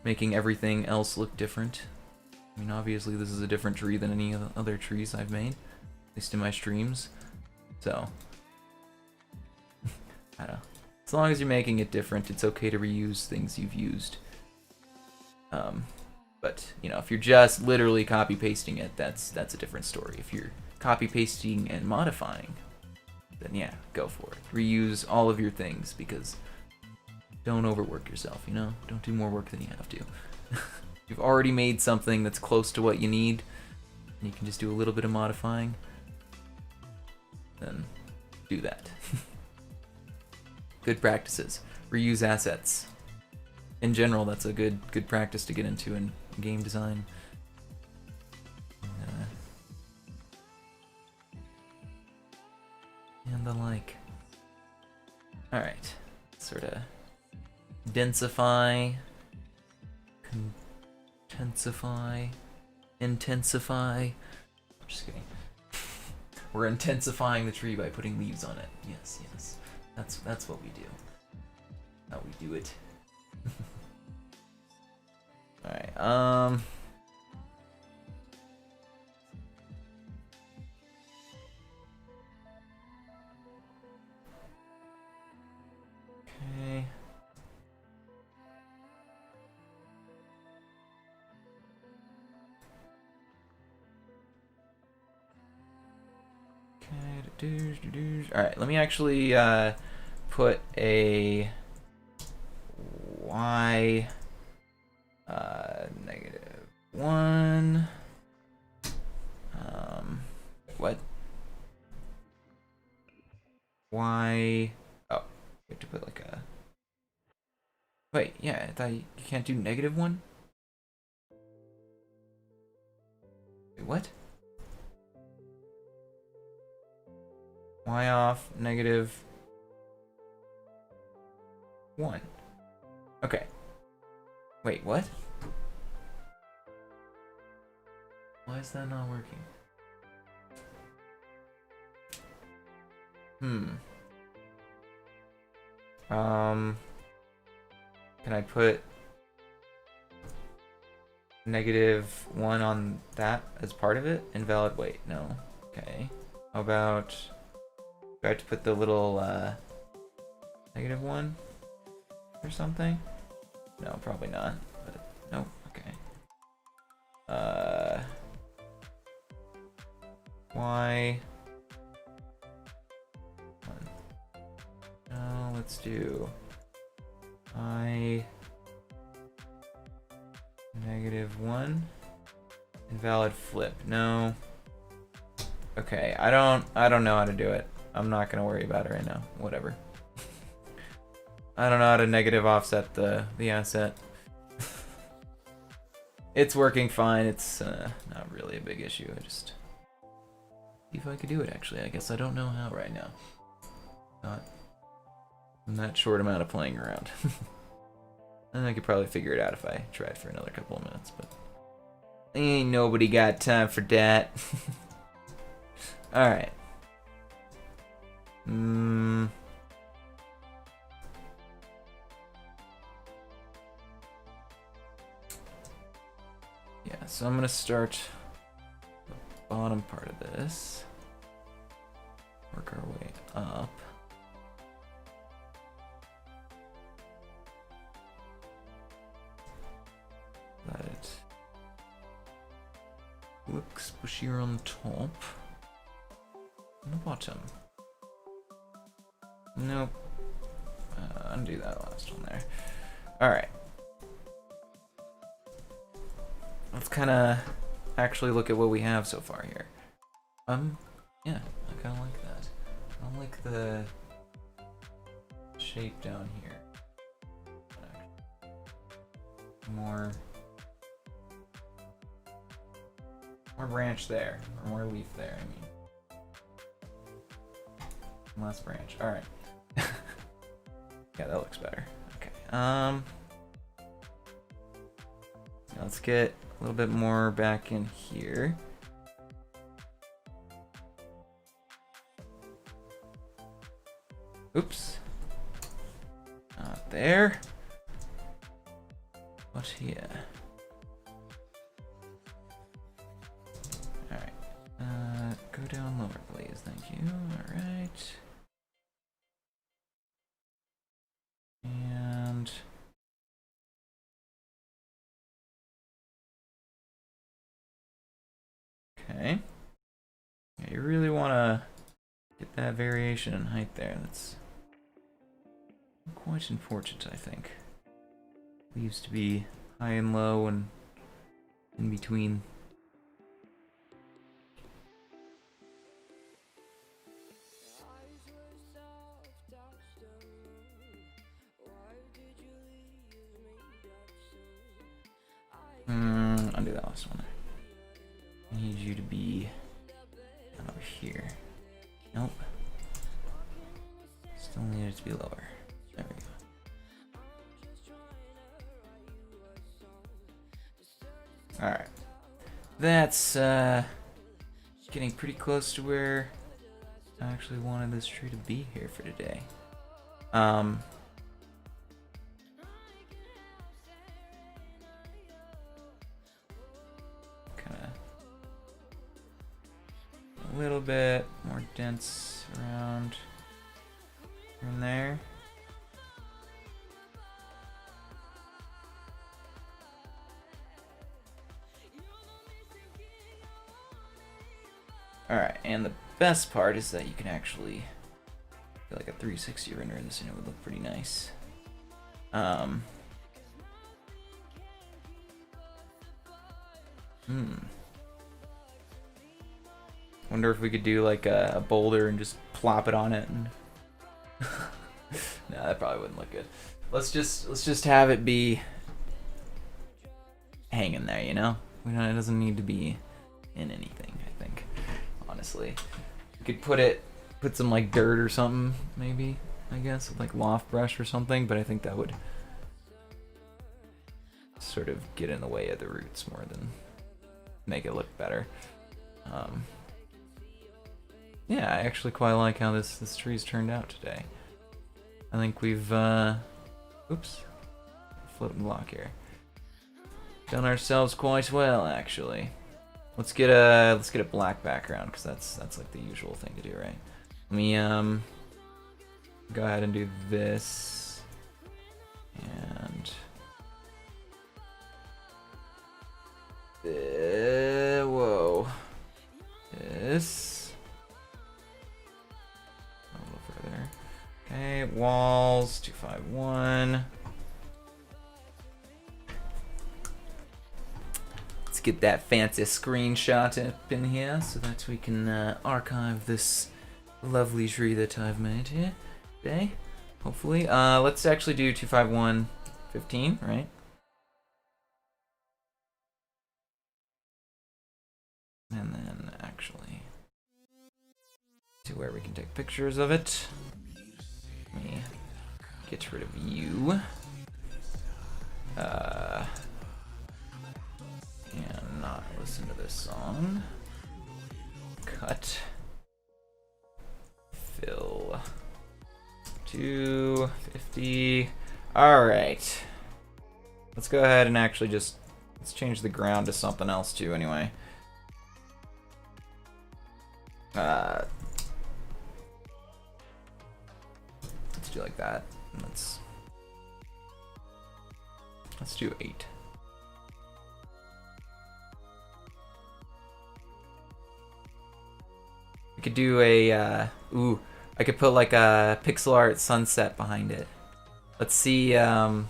making everything else look different. I mean, obviously this is a different tree than any of the other trees I've made, at least in my streams. So, I don't know. As long as you're making it different, it's okay to reuse things you've used. But, you know, if you're just literally copy-pasting it, that's a different story. If you're copy-pasting and modifying, then yeah, go for it. Reuse all of your things, because don't overwork yourself, you know? Don't do more work than you have to. You've already made something that's close to what you need, and you can just do a little bit of modifying, then do that. Good practices. Reuse assets. In general, that's a good practice to get into in game design. And the like. Alright. Sort of densify, intensify. I'm just kidding. We're intensifying the tree by putting leaves on it. Yes, yes. That's what we do. How we do it. Alright, okay. Alright, let me actually put a y -1 what y, oh, we have to put like a, wait, yeah, I thought you can't do -1. Wait, what? Y off -1. Okay. Wait, what? Why is that not working? Can I put -1 on that as part of it? Invalid, wait, no. Okay. How about, do I have to put the little -1 or something? No, probably not. But nope, okay. Y. No, let's do I -1. Invalid flip. No. Okay, I don't know how to do it. I'm not gonna worry about it right now. Whatever. I don't know how to negative offset the asset. It's working fine. It's not really a big issue. I just see if I could do it. Actually, I guess I don't know how right now. Not in that short amount of playing around. And I could probably figure it out if I tried for another couple of minutes, but ain't nobody got time for that. Alright. Yeah, so I'm gonna start the bottom part of this. Work our way up. That it looks bushier on the top. On the bottom. Nope. Undo that last one there. Alright. Let's kind of actually look at what we have so far here. Yeah, I kind of like that. I like the shape down here. More branch there, or more leaf there, I mean. Less branch. Alright. Yeah, that looks better. Okay. Let's get a little bit more back in here. Oops. Not there. What here? Alright. Go down lower, please. Thank you. Alright. And okay. Yeah, you really want to Get that variation in height there. That's quite important, I think. We used to be high and low and in between. Undo that last one. I need you to be over here. Nope. Still need it to be lower. There we go. Alright. That's getting pretty close to where I actually wanted this tree to be here for today. A little bit more dense around from there. Alright, and the best part is that you can actually do like a 360 render of this and it would look pretty nice. Wonder if we could do like a boulder and just plop it on it and no, that probably wouldn't look good. Let's just have it be hanging there, you know? It doesn't need to be in anything, I think. Honestly. We could put some like dirt or something, maybe, I guess, with like loft brush or something, but I think that would sort of get in the way of the roots more than make it look better. Yeah, I actually quite like how this tree's turned out today. I think we've oops, floating block here. Done ourselves quite well, actually. Let's get a black background because that's like the usual thing to do, right? Let me go ahead and do this and whoa, this. Okay, walls, 251. Let's get that fancy screenshot up in here so that we can archive this lovely tree that I've made here today, hopefully. Let's actually do 251, 15, right? And then actually to where we can take pictures of it. Let me get rid of you. And not listen to this song. Cut. Fill. 250. Alright. Let's go ahead and actually let's change the ground to something else too anyway. Let's do like that. And let's do 8. We could do a I could put like a pixel art sunset behind it. Let's see. You know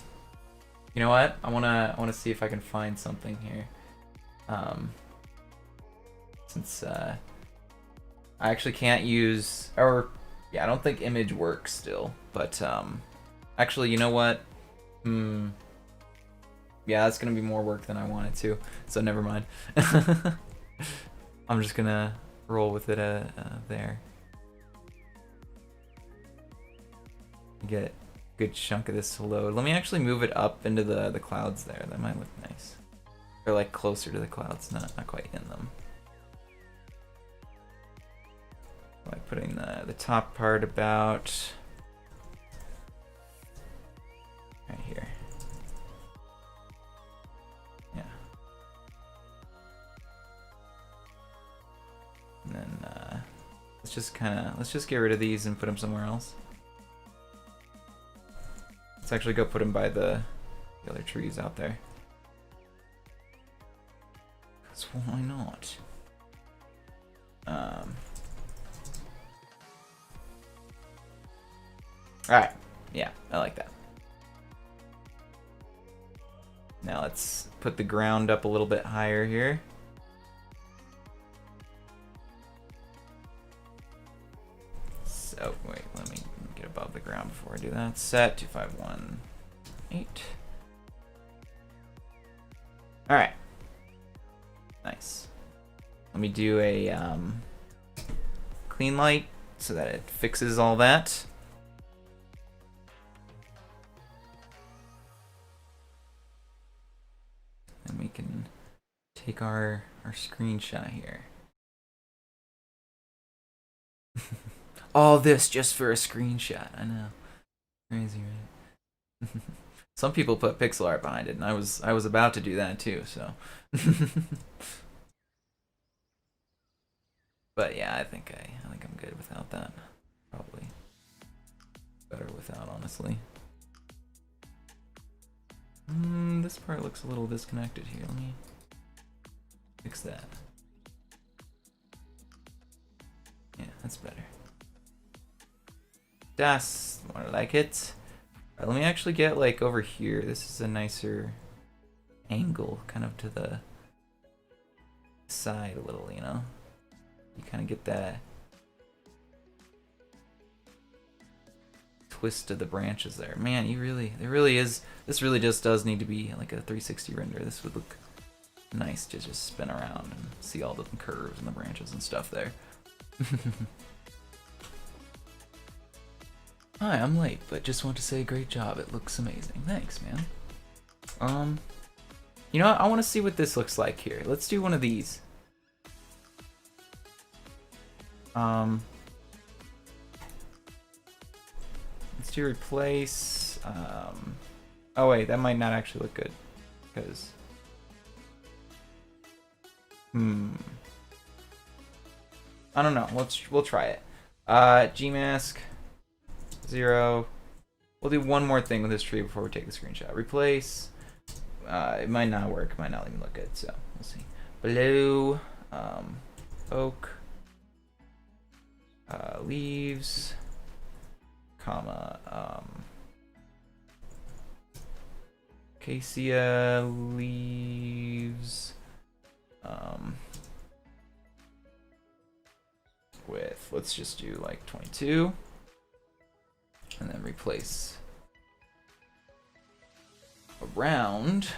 what? I wanna see if I can find something here. Since I actually can't use, or yeah, I don't think image works still. But actually, you know what? Yeah, that's gonna be more work than I wanted to. So never mind. I'm just gonna roll with it there. Get a good chunk of this to load. Let me actually move it up into the clouds there. That might look nice. Or like closer to the clouds, not quite in them. Like putting the top part about right here. Yeah. And then let's just get rid of these and put them somewhere else. Let's actually go put them by the other trees out there. 'Cause why not? Alright, yeah, I like that. Now let's put the ground up a little bit higher here. So, wait, let me get above the ground before I do that. Set 2518. Alright. Nice. Let me do a clean light so that it fixes all that. And we can take our screenshot here. All this just for a screenshot. I know. Crazy, right? Some people put pixel art behind it, and I was about to do that too, so. But yeah, I think I'm good without that. Probably better without, honestly. This part looks a little disconnected here. Let me fix that. Yeah, that's better. That's more like it. Alright, let me actually get like over here. This is a nicer angle, kind of to the side a little, you know? You kind of get that twist of the branches there. Man, this really just does need to be like a 360 render. This would look nice to just spin around and see all the curves and the branches and stuff there. Hi, I'm late, but just want to say great job. It looks amazing. Thanks, man. You know what? I want to see what this looks like here. Let's do one of these. Let's do replace. Oh wait, that might not actually look good, because. I don't know. We'll try it. Gmask 0. We'll do one more thing with this tree before we take the screenshot. Replace. It might not work. It might not even look good. So we'll see. Blue. Oak. Leaves. Comma. Acacia leaves. With, let's just do like 22. And then replace around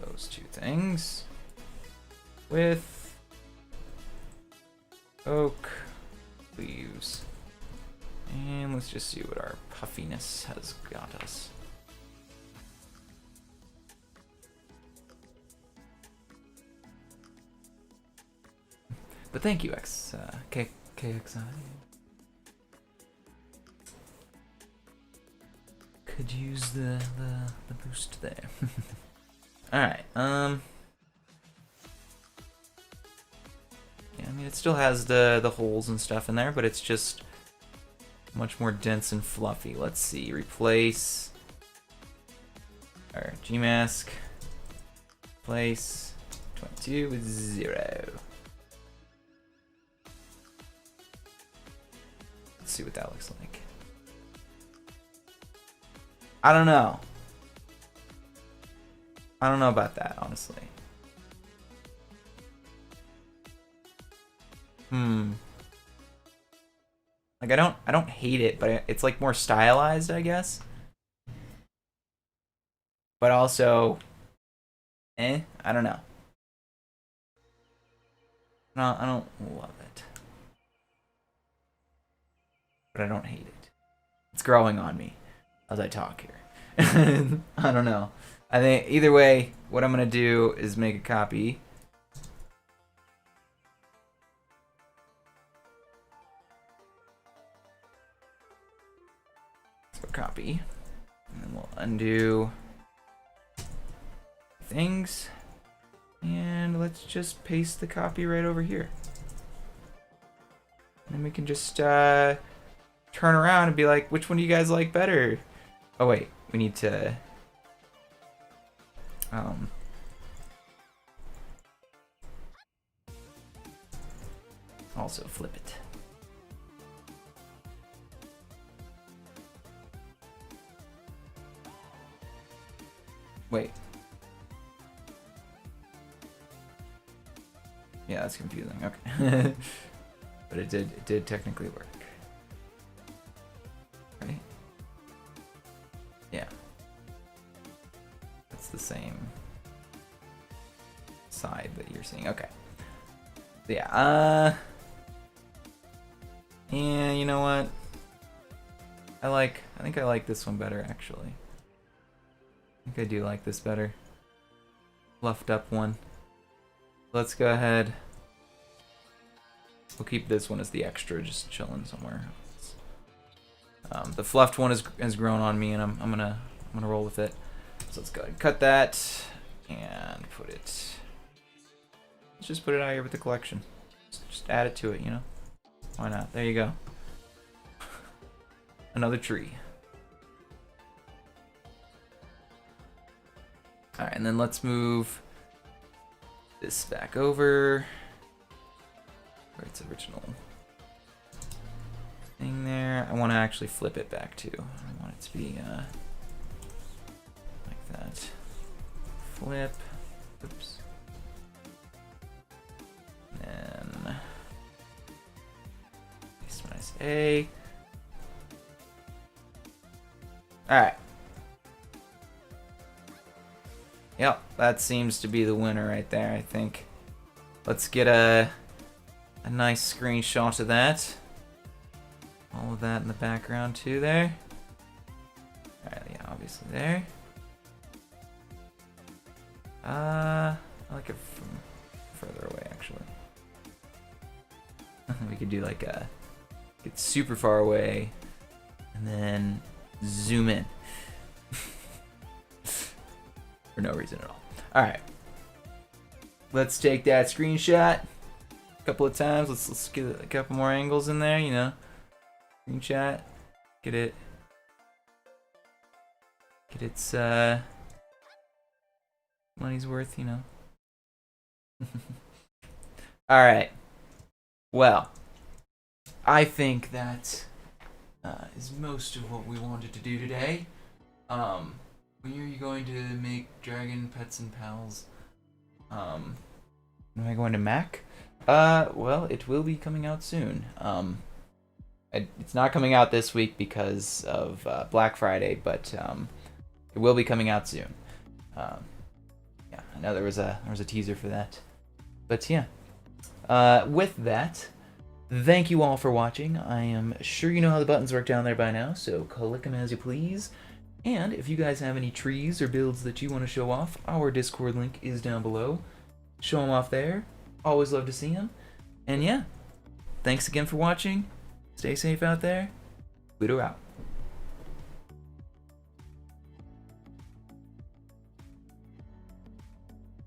those two things with oak leaves. And let's just see what our puffiness has got us. But thank you, KXI. Could use the boost there. Alright, yeah, I mean, it still has the holes and stuff in there, but it's just much more dense and fluffy. Let's see, replace our Gmask, replace 22 with 0. Let's see what that looks like. I don't know. I don't know about that, honestly. Like, I don't hate it, but it's like more stylized, I guess. But also, I don't know. No, I don't love it. But I don't hate it. It's growing on me as I talk here. I don't know. I think either way, what I'm gonna do is make a copy. So copy, and then we'll undo things, and let's just paste the copy right over here. And then we can just turn around and be like, which one do you guys like better? Oh wait, we need to also flip it. Wait. Yeah, that's confusing. Okay. But it did technically work. Right? Yeah. That's the same side that you're seeing. Okay. Yeah, yeah, you know what? I think I like this one better, actually. I think I do like this better. Fluffed up one. Let's go ahead. We'll keep this one as the extra, just chilling somewhere. The fluffed one has grown on me, and I'm gonna roll with it. So let's go ahead and cut that and put it. Let's just put it out here with the collection. Just add it to it, you know? Why not? There you go. Another tree. Alright, and then let's move this back over. Where its original thing there. I want to actually flip it back too. I want it to be like that. Flip. Oops. Then nice A. Alright. Yep, that seems to be the winner right there, I think. Let's get a nice screenshot of that. All of that in the background too there. Alright, yeah, obviously there. I like it from further away, actually. We could do like a get super far away and then zoom in. For no reason at all. Alright. Let's take that screenshot a couple of times. Let's get a couple more angles in there, you know. Screenshot. Get its money's worth, you know. Alright. Well, I think that is most of what we wanted to do today. When are you going to make Dragon Pets and Pals? Am I going to Mac? Well, it will be coming out soon. It's not coming out this week because of Black Friday, but it will be coming out soon. Yeah, I know there was a teaser for that, but yeah. With that, thank you all for watching. I am sure you know how the buttons work down there by now, so click them as you please. And if you guys have any trees or builds that you want to show off, our Discord link is down below. Show them off there. Always love to see them. And yeah, thanks again for watching. Stay safe out there. Pluto out.